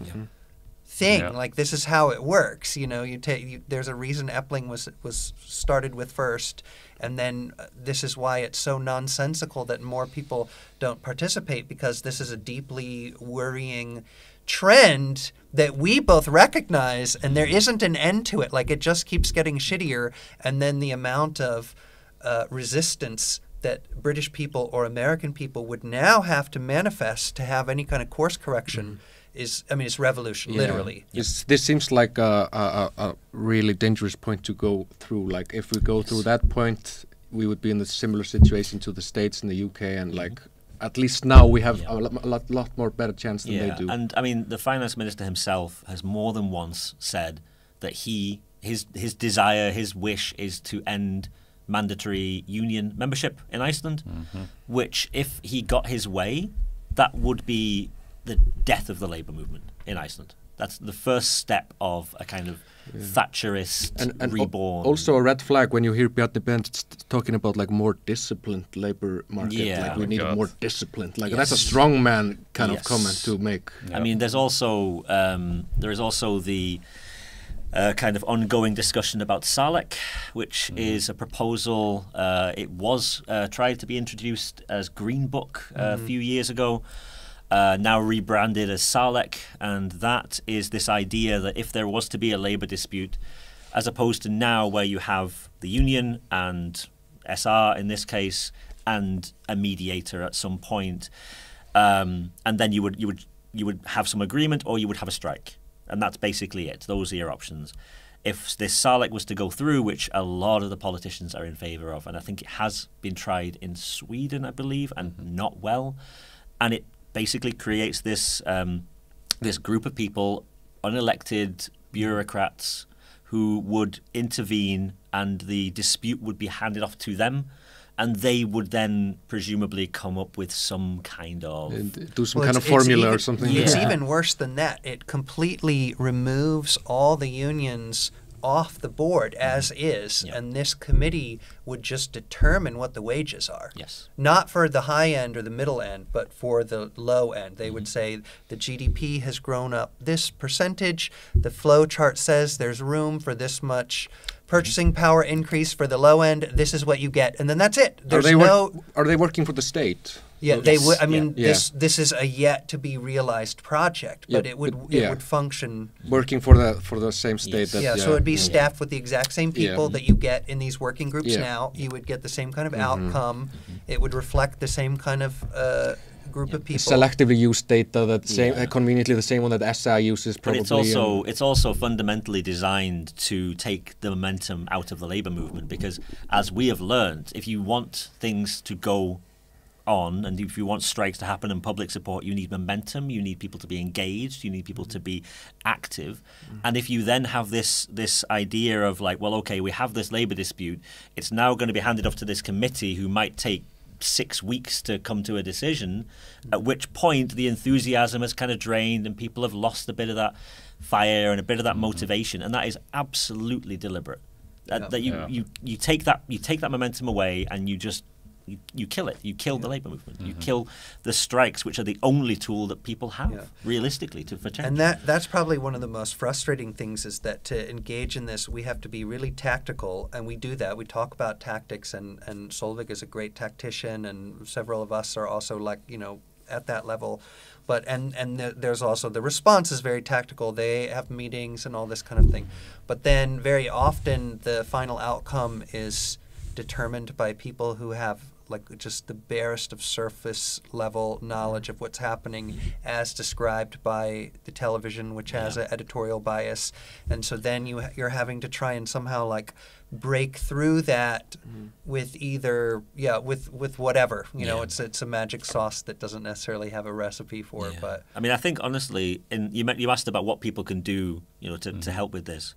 thing. Yeah. Like, this is how it works. There's a reason Efling was started with first, and then this is why it's so nonsensical that more people don't participate, because this is a deeply worrying trend that we both recognize, and there isn't an end to it. Like, it just keeps getting shittier, and then the amount of resistance that British people or American people would now have to manifest to have any kind of course correction is, it's revolution, literally. This seems like a really dangerous point to go through. Like, if we go through that point, we would be in a similar situation to the States and the UK, and like, at least now we have a lot more better chance than they do. And the finance minister himself has more than once said that his desire, his wish is to end mandatory union membership in Iceland, which, if he got his way, that would be the death of the labour movement in Iceland. That's the first step of a kind of Thatcherist and reborn. Also a red flag when you hear Bjarni Bent talking about like more disciplined labour market. Like, we need a more disciplined. Like, that's a strongman kind of comment to make. I mean, there's also there is also the kind of ongoing discussion about Salek, which is a proposal. It was tried to be introduced as Green Book a few years ago, now rebranded as Salek, and that is this idea that if there was to be a labour dispute, as opposed to now where you have the union and SR in this case and a mediator at some point, and then you would have some agreement or you would have a strike. And that's basically it. Those are your options. If this Salek was to go through, which a lot of the politicians are in favour of, and I think it has been tried in Sweden, I believe, and not well, and it basically creates this this group of people, unelected bureaucrats, who would intervene, and the dispute would be handed off to them, and they would then presumably come up with some kind of... do some kind of formula or something. It's even worse than that. It completely removes all the unions off the board as is, and this committee would just determine what the wages are. Yes. Not for the high end or the middle end, but for the low end. They would say the GDP has grown up this percentage. The flow chart says there's room for this much purchasing power increase for the low end. This is what you get, and then that's it. There's are they working for the state? Yeah, they would. I mean, this is a yet to be realized project, but it would function. Working for the same state. So it'd be staffed with the exact same people that you get in these working groups now. You would get the same kind of outcome. It would reflect the same kind of group of people. Selectively used data that conveniently the same one that SI uses probably. But it's also fundamentally designed to take the momentum out of the labour movement, because as we have learned, if you want things to go on, and if you want strikes to happen and public support, you need momentum, you need people to be engaged, you need people to be active. And if you then have this idea of like, well, okay, we have this labour dispute, it's now going to be handed off to this committee who might take 6 weeks to come to a decision, at which point the enthusiasm has kind of drained and people have lost a bit of that fire and a bit of that motivation, and that is absolutely deliberate. You take that momentum away, and you kill it. You kill the labour movement. You kill the strikes, which are the only tool that people have, realistically, for change. And that's probably one of the most frustrating things, is that to engage in this, we have to be really tactical, and we do that. We talk about tactics, and Solveig is a great tactician, and several of us are also at that level. But there's also the response is very tactical. They have meetings and all this kind of thing. But then very often the final outcome is determined by people who have like just the barest of surface level knowledge of what's happening as described by the television, which has an editorial bias. And so then you're having to try and somehow like break through that with either with whatever, you know, it's a magic sauce that doesn't necessarily have a recipe for it. But I mean, I think honestly, you asked about what people can do, you know, to help with this,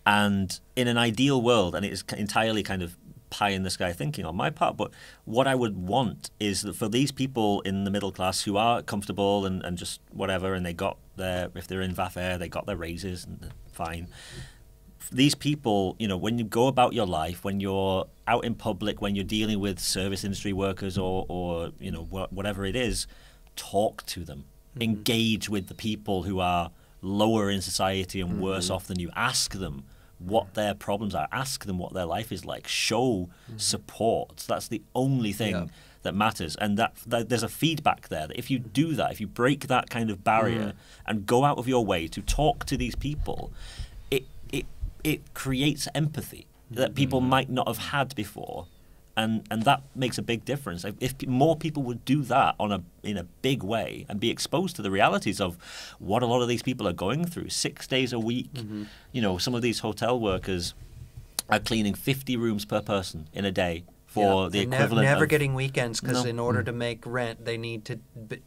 and in an ideal world, and it is entirely kind of pie in the sky thinking on my part, but what I would want is that for these people in the middle class who are comfortable and just whatever, and they got their, if they're in VAFR, they got their raises and fine. These people, you know, when you go about your life, when you're out in public, when you're dealing with service industry workers or you know, whatever it is, talk to them. Engage with the people who are lower in society and worse off than you. Ask them what their problems are. Ask them what their life is like. Show support. That's the only thing that matters. And that there's a feedback there that if you do that, if you break that kind of barrier and go out of your way to talk to these people, it creates empathy that people might not have had before, and that makes a big difference. If more people would do that in a big way and be exposed to the realities of what a lot of these people are going through 6 days a week, you know, some of these hotel workers are cleaning 50 rooms per person in a day for the equivalent never of getting weekends, because in order to make rent, they need to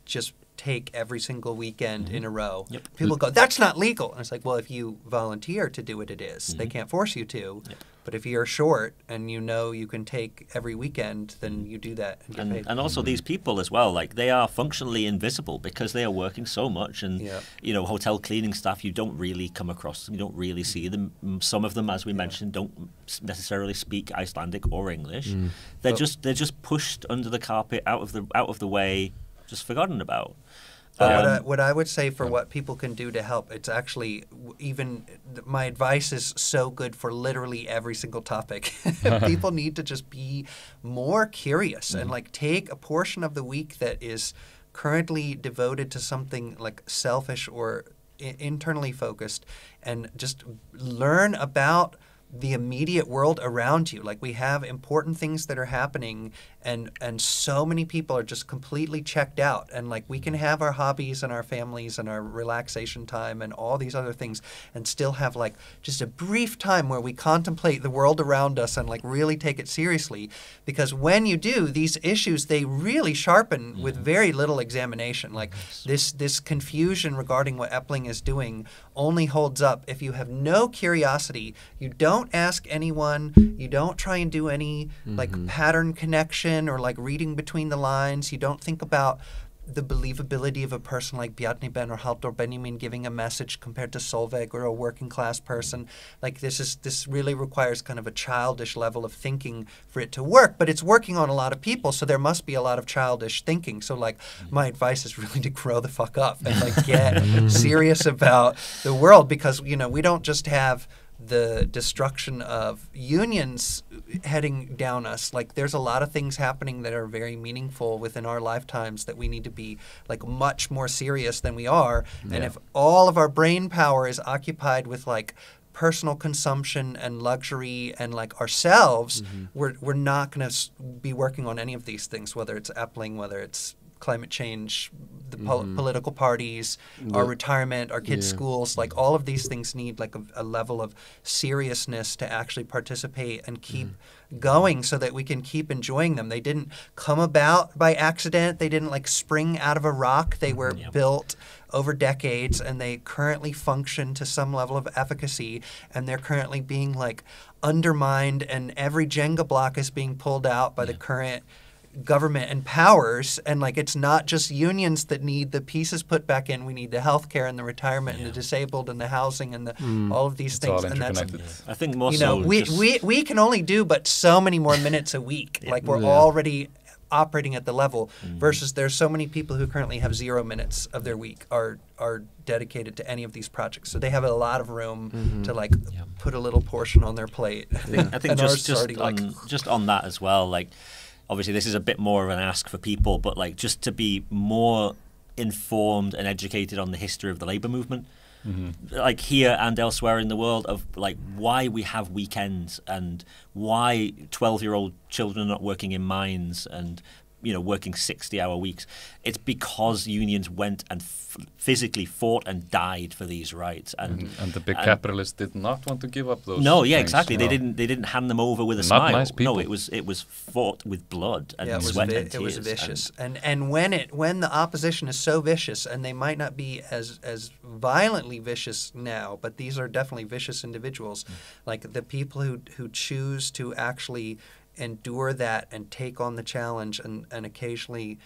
just take every single weekend in a row. People go, that's not legal. And it's like, well, if you volunteer to do it, it is. They can't force you to. But if you're short and you know you can take every weekend, then you do that and get paid. And also these people as well, like they are functionally invisible because they are working so much. And, you know, hotel cleaning staff, you don't really come across them. You don't really see them. Some of them, as we mentioned, don't necessarily speak Icelandic or English. They're just pushed under the carpet, out of the way, just forgotten about. But what I would say for what people can do to help, it's actually even my advice is so good for literally every single topic. People need to just be more curious and like take a portion of the week that is currently devoted to something like selfish or internally focused and just learn about the immediate world around you. Like we have important things that are happening and so many people are just completely checked out, and like we can have our hobbies and our families and our relaxation time and all these other things and still have like just a brief time where we contemplate the world around us and like really take it seriously, because when you do, these issues, they really sharpen with very little examination. Like this confusion regarding what Efling is doing only holds up if you have no curiosity, you don't ask anyone, you don't try and do any like pattern connection or like reading between the lines, you don't think about the believability of a person like Bjarni Ben or Sæþór Benjamín giving a message compared to Solveig or a working class person. Like this really requires kind of a childish level of thinking for it to work, but it's working on a lot of people, so there must be a lot of childish thinking. So like my advice is really to grow the fuck up and like get serious about the world, because you know we don't just have the destruction of unions heading down us. Like there's a lot of things happening that are very meaningful within our lifetimes that we need to be like much more serious than we are. And if all of our brain power is occupied with like personal consumption and luxury and like ourselves, we're not going to be working on any of these things, whether it's Efling, whether it's climate change, the political parties, our retirement, our kids' schools, like all of these things need like a level of seriousness to actually participate and keep going so that we can keep enjoying them. They didn't come about by accident. They didn't like spring out of a rock. They were built over decades, and they currently function to some level of efficacy, and they're currently being like undermined, and every Jenga block is being pulled out by the current government and powers. And like it's not just unions that need the pieces put back in. We need the healthcare and the retirement and the disabled and the housing and the all of these things. And that's I think more we can only do but so many more minutes a week. Like we're already operating at the level versus there's so many people who currently have 0 minutes of their week are dedicated to any of these projects. So they have a lot of room to like put a little portion on their plate. I think just on that as well, like obviously this is a bit more of an ask for people, but like just to be more informed and educated on the history of the labour movement, like here and elsewhere in the world, of like why we have weekends and why 12-year-old children are not working in mines and working 60-hour weeks. It's because unions went and physically fought and died for these rights, and the big capitalists did not want to give up those. No, yeah, things. exactly. No. They didn't hand them over with a smile. Nice people. No, it was fought with blood and sweat and tears. It was vicious, and when the opposition is so vicious, and they might not be as violently vicious now, but these are definitely vicious individuals, like the people who choose to actually endure that and take on the challenge and occasionally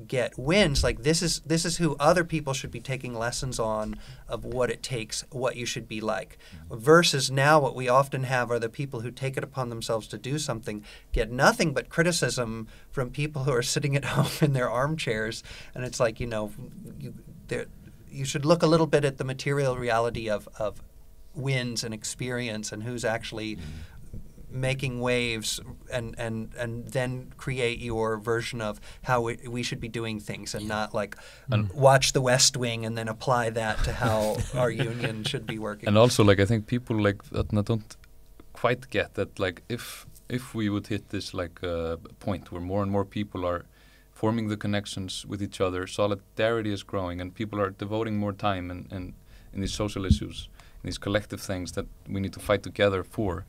get wins. Like this is who other people should be taking lessons on, of what it takes, what you should be like. Versus now what we often have are the people who take it upon themselves to do something, get nothing but criticism from people who are sitting at home in their armchairs, and it's like, you should look a little bit at the material reality of wins and experience and who's actually making waves, and then create your version of how we should be doing things, and not like watch The West Wing and then apply that to how our union should be working. And also, like, I think people like that don't quite get that, like, if we would hit this point where more and more people are forming the connections with each other, solidarity is growing, and people are devoting more time in these social issues, in these collective things that we need to fight together for.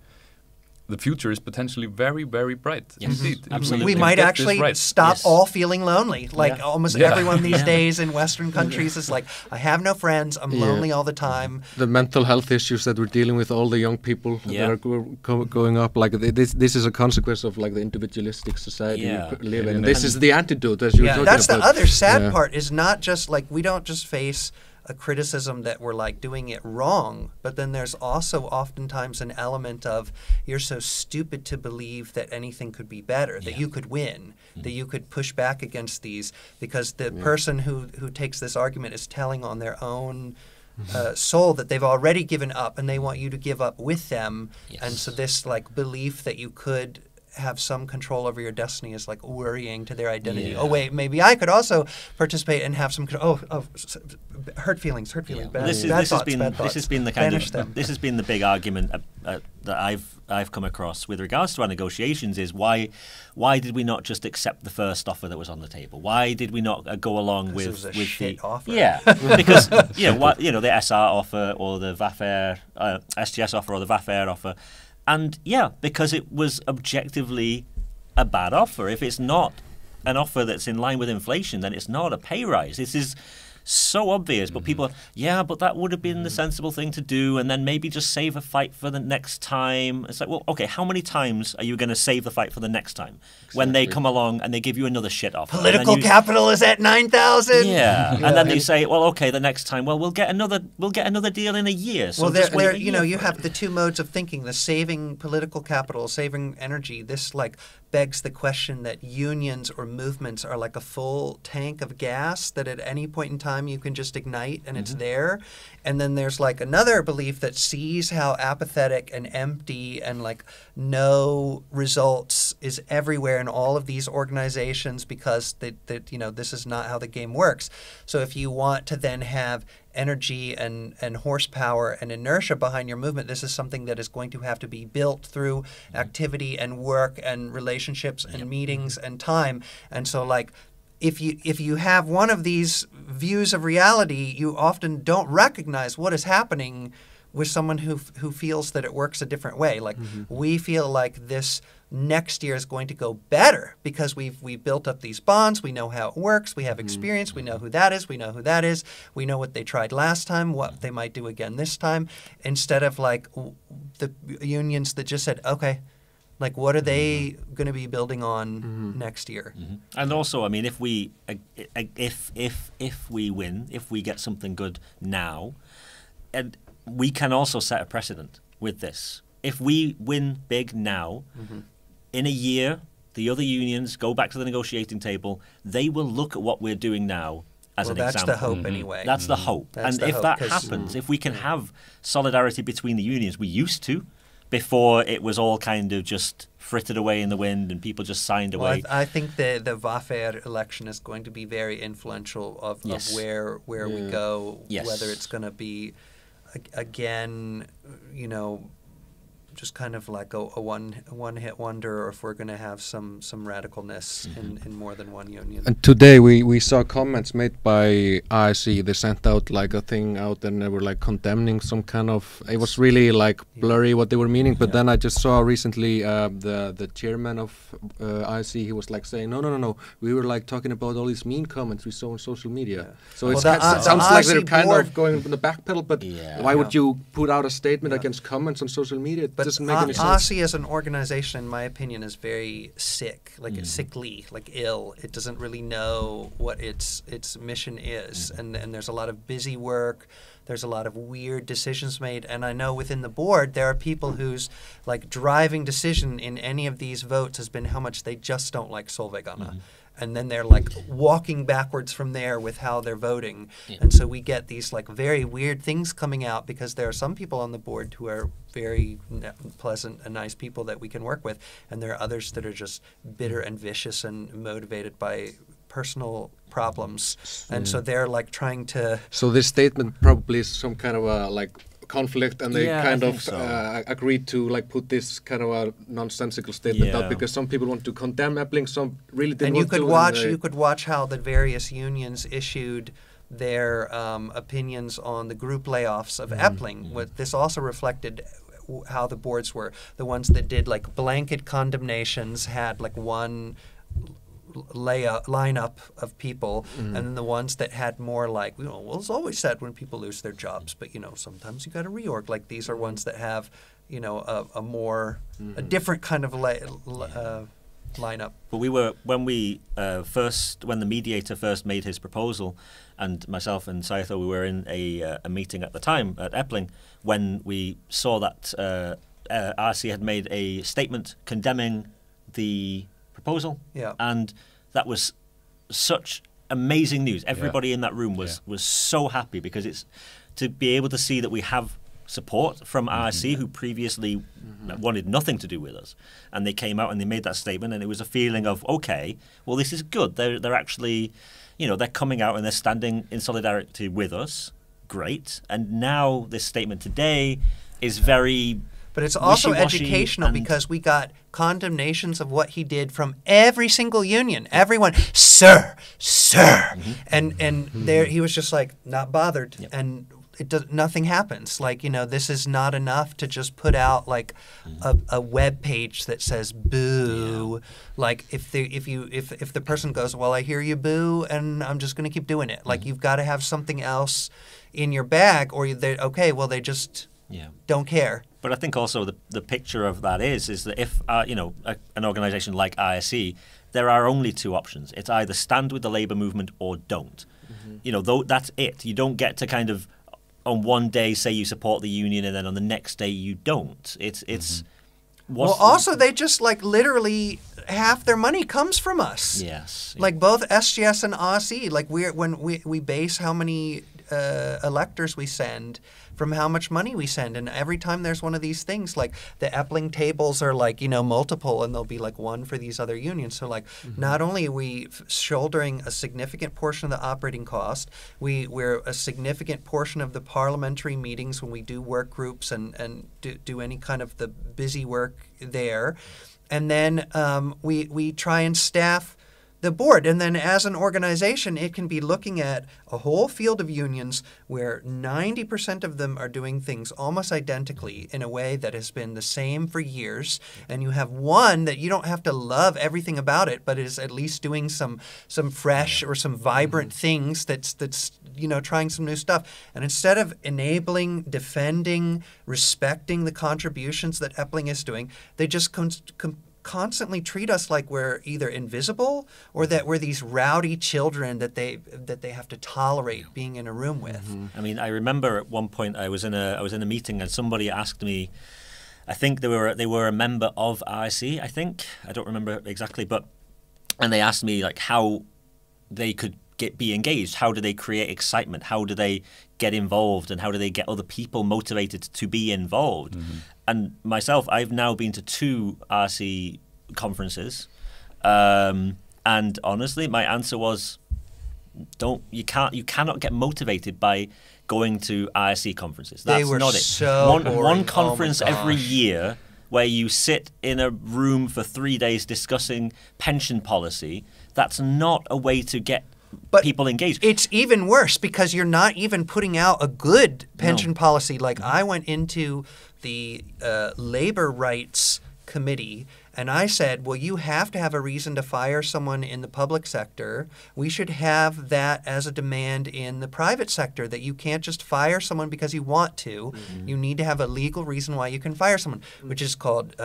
The future is potentially very, very bright. Yes. Indeed. Absolutely. We might actually stop all feeling lonely. Like almost everyone these days in Western countries is like, I have no friends, I'm lonely all the time. The mental health issues that we're dealing with, all the young people that are going up, like this is a consequence of like the individualistic society we live in. This is the antidote, as you were talking that's about. The other sad part, is not just like, we don't just face a criticism that we're like doing it wrong, but then there's also oftentimes an element of, you're so stupid to believe that anything could be better, that you could win, that you could push back against these, because the person who takes this argument is telling on their own soul that they've already given up, and they want you to give up with them. And so this like belief that you could have some control over your destiny is like worrying to their identity. Oh wait, maybe I could also participate and have some hurt feelings. Bad This has been the big argument that I've come across with regards to our negotiations, is why did we not just accept the first offer that was on the table? Why did we not go along with it was a shit offer? Yeah, because the SR offer or the VAFR SGS offer or the VAFR offer. And because it was objectively a bad offer. If it's not an offer that's in line with inflation, then it's not a pay rise. This is so obvious, but people are, but that would have been the sensible thing to do, and then maybe just save a fight for the next time. It's like, well, okay, how many times are you going to save the fight for the next time when they come along and they give you another shit offer? Political capital is at 9,000. Yeah, and then you say, well, okay, the next time, well, we'll get another deal in a year. So you have the two modes of thinking: the saving political capital, saving energy. This like begs the question that unions or movements are like a full tank of gas that at any point in time you can just ignite and it's there. And then there's like another belief that sees how apathetic and empty and like no results is everywhere in all of these organizations, because this is not how the game works. So if you want to then have energy and horsepower and inertia behind your movement, this is something that is going to have to be built through activity and work and relationships and meetings and time. And so like, if you have one of these views of reality, you often don't recognize what is happening with someone who feels that it works a different way. Like we feel like this next year is going to go better because we've built up these bonds. We know how it works. We have experience. We know who that is. We know who that is. We know what they tried last time, what they might do again this time, instead of like the unions that just said, okay, like what are they going to be building on next year? And also, I mean, if we win, if we get something good now, and we can also set a precedent with this. If we win big now, in a year, the other unions go back to the negotiating table. They will look at what we're doing now as an example. That's the hope anyway. That's the hope. And if that happens, if we can have solidarity between the unions, we used to, before it was all kind of just frittered away in the wind and people just signed away. Well, I think the Wafer election is going to be very influential of where we go, whether it's going to be, again, you know, just kind of like a one-hit wonder, or if we're going to have some radicalness in more than one union. And today we saw comments made by IC. They sent out like a thing out and they were like condemning some kind of, it was really like blurry what they were meaning, but then I just saw recently the chairman of IC, he was like saying, no, we were like talking about all these mean comments we saw on social media. So it sounds like they're kind of going on the back pedal, but why would you put out a statement against comments on social media? It doesn't make any sense. ASI as an organization, in my opinion, is very sick, like it's sickly, like ill. It doesn't really know what its mission is, and there's a lot of busy work. There's a lot of weird decisions made, and I know within the board there are people whose like driving decision in any of these votes has been how much they just don't like Solveigana. And then they're like walking backwards from there with how they're voting. And so we get these like very weird things coming out because there are some people on the board who are very pleasant and nice people that we can work with. And there are others that are just bitter and vicious and motivated by personal problems. And so they're like trying to... So this statement probably is some kind of a like... conflict, and they kind of agreed to like put this kind of a nonsensical statement out because some people want to condemn Efling, some really didn't. And you could watch how the various unions issued their opinions on the group layoffs of Efling. This also reflected how the boards were. The ones that did like blanket condemnations had like one lineup of people, and then the ones that had more like, you know, well, it's always said when people lose their jobs, but you know, sometimes you got to reorg. Like these are ones that have, you know, a different kind of lineup. But we were when the mediator first made his proposal, and myself and Sæþór, we were in a meeting at the time at Efling when we saw that RC had made a statement condemning the proposal, and that was such amazing news. Everybody in that room was so happy because it's to be able to see that we have support from RC who previously wanted nothing to do with us, and they came out and they made that statement, and it was a feeling of, okay, well, this is good. They're actually, you know, they're coming out and they're standing in solidarity with us. Great. And now this statement today is very... But it's also educational because we got condemnations of what he did from every single union. Everyone, sir, and there he was just like not bothered, and nothing happens. Like, you know, this is not enough to just put out like a web page that says boo. Like if the person goes, well, I hear you boo, and I'm just going to keep doing it. Like you've got to have something else in your bag, or they just don't care. But I think also the picture of that is that if you know, an organisation like ISE, there are only two options. It's either stand with the labour movement or don't. You know, that's it. You don't get to kind of on one day say you support the union and then on the next day you don't. It's well, also they just like literally half their money comes from us. Yes. Like both SGS and ASI. Like when we base how many electors we send from how much money we send, and every time there's one of these things, like the Efling tables are like, you know, multiple, and there'll be like one for these other unions. So like not only are we shouldering a significant portion of the operating cost, we're a significant portion of the parliamentary meetings when we do work groups and do any kind of the busy work there, and then we try and staff the board. And then as an organization, it can be looking at a whole field of unions where 90% of them are doing things almost identically in a way that has been the same for years. And you have one that you don't have to love everything about it, but is at least doing some fresh or some vibrant things that's you know, trying some new stuff. And instead of enabling, defending, respecting the contributions that Efling is doing, they just constantly treat us like we're either invisible or that we're these rowdy children that they have to tolerate being in a room with. I mean, I remember at one point I was in a meeting and somebody asked me, I think they were a member of RC, I think, I don't remember exactly, and they asked me like how they could be engaged? How do they create excitement? How do they get involved? And how do they get other people motivated to be involved? And myself, I've now been to 2 RC conferences, and honestly, my answer was, you cannot get motivated by going to RC conferences. That's they were not it. So one conference every year where you sit in a room for 3 days discussing pension policy. That's not a way to get people engaged. It's even worse because you're not even putting out a good pension policy. Like I went into the labor rights committee and I said, well, you have to have a reason to fire someone in the public sector. We should have that as a demand in the private sector, that you can't just fire someone because you want to. You need to have a legal reason why you can fire someone, which is called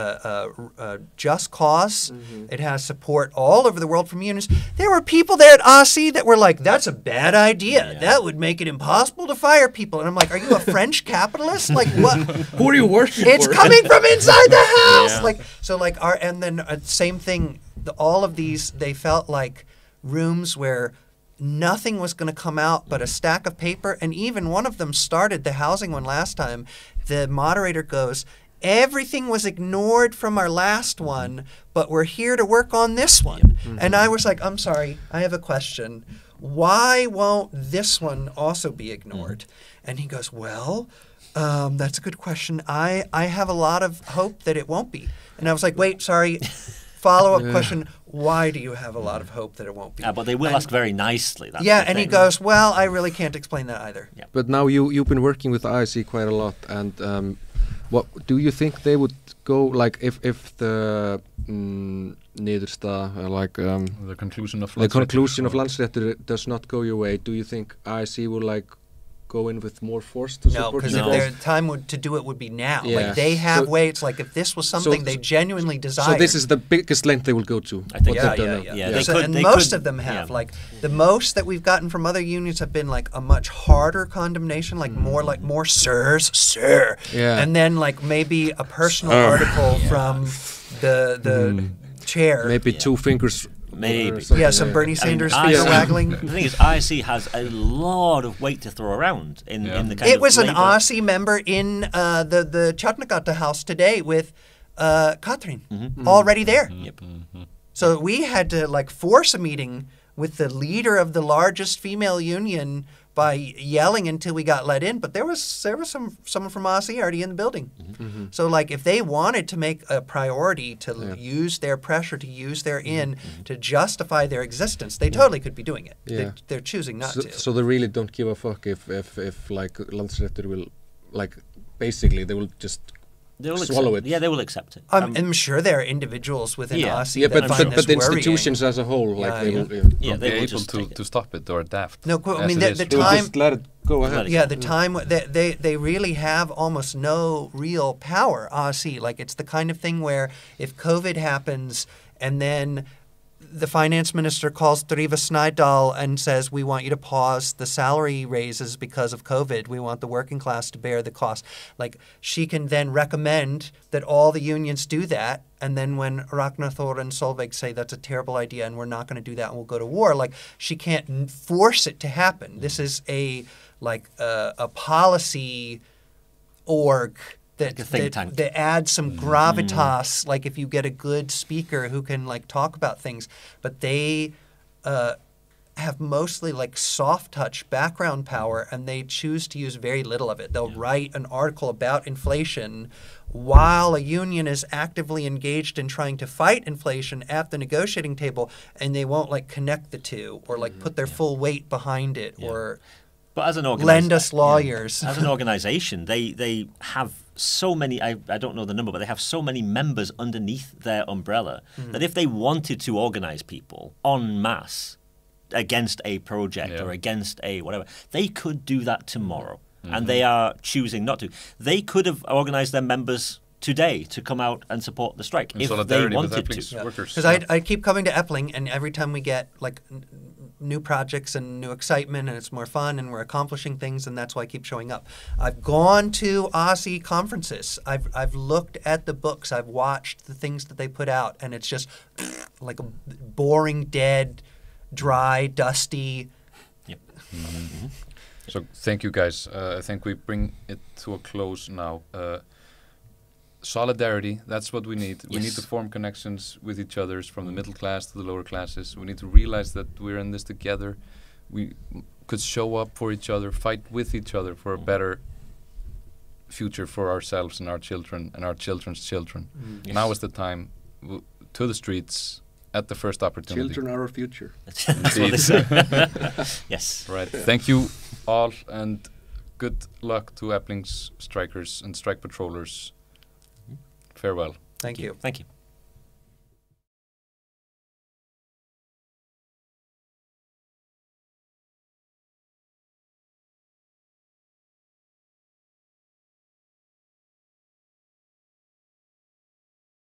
just cause. It has support all over the world from unions. There were people there at RC that were like, that's a bad idea. Yeah. That would make it impossible to fire people. And I'm like, are you a French capitalist? Like what? Who are you working It's for? coming from inside the house. Yeah. And then same thing. All of these, they felt like rooms where nothing was going to come out but a stack of paper. And even one of them started, the housing one last time. The moderator goes, everything was ignored from our last one, but we're here to work on this one. And I was like, I'm sorry, I have a question. Why won't this one also be ignored? And he goes, well, that's a good question. I have a lot of hope that it won't be. And I was like, wait, sorry, follow-up question. Why do you have a lot of hope that it won't be? But they will ask very nicely. That's yeah, the and he thing. goes, well, I really can't explain that either. Yeah. But now you've been working with IC quite a lot, and what do you think they would go, like, if the niðurstaða, The conclusion of the conclusion of Landsréttur does not go your way? Do you think IC will like go in with more force to No, support because you? their time to do it would be now. Yeah. Like they have So- ways. Like if this was something they genuinely desired. So this is the biggest length they will go to. I think what Yeah, they've done yeah, now. yeah. Yeah, So- they and could- most of them have. Like the most that we've gotten from other unions have been like a much harder condemnation, like more sirs, sir. Yeah. And then like maybe a personal article from the chair. Maybe 2 fingers. Maybe. or something, Yeah, some Bernie Sanders I finger see. waggling. The thing is, IC has a lot of weight to throw around in the kind It of was an labor. RC member in the Chatnagata house today with Katrin already there. Yep. So we had to like force a meeting with the leader of the largest female union by yelling until we got let in. But there was someone from RC already in the building. So like if they wanted to make a priority to use their pressure, to use their to justify their existence, they totally could be doing it. Yeah. They're choosing not to. So they really don't give a fuck if like Landsréttur will, like, basically they will just They will swallow accept, it. Yeah, they will accept it. I'm sure there are individuals within Yeah. RC Yeah, that but find but this the worrying. institutions as a whole, like Yeah, they yeah. will. Yeah, Not they be will able just take it. to stop it or adapt. No, I as mean it the is. They will time. just let it go ahead. Let it Yeah, the time they really have almost no real power. RC, like it's the kind of thing where if COVID happens and then the finance minister calls Drífa Snædal and says, we want you to pause the salary raises because of COVID. We want the working class to bear the cost. Like she can then recommend that all the unions do that. And then when Ragnar and Solveig say that's a terrible idea and we're not going to do that and we'll go to war, like she can't force it to happen. This is a policy org that, Like a think tank. that adds some gravitas, like if you get a good speaker who can like talk about things, but they have mostly like soft touch background power and they choose to use very little of it. They'll write an article about inflation while a union is actively engaged in trying to fight inflation at the negotiating table, and they won't like connect the two or like put their full weight behind it or But as an lend us lawyers. As an organization, they have so many, I don't know the number, but they have so many members underneath their umbrella that if they wanted to organize people en masse against a project or against a whatever, they could do that tomorrow. And they are choosing not to. They could have organized their members today to come out and support the strike In if they solidarity with wanted Eflings to. workers. Because I keep coming to Efling, and every time we get like new projects and new excitement, and it's more fun, and we're accomplishing things, and that's why I keep showing up. I've gone to RC conferences. I've looked at the books. I've watched the things that they put out, and it's just like a boring, dead, dry, dusty So thank you guys. I think we bring it to a close now. Solidarity, that's what we need. We need to form connections with each other, from the middle class to the lower classes. We need to realize that we're in this together. We could show up for each other, fight with each other for a better future for ourselves and our children and our children's children. Now is the time. To the streets at the first opportunity. Children are our future. That's what they say. Yes. Right. Thank you all, and good luck to Eflings strikers and strike patrollers. Farewell. Thank you. Thank you.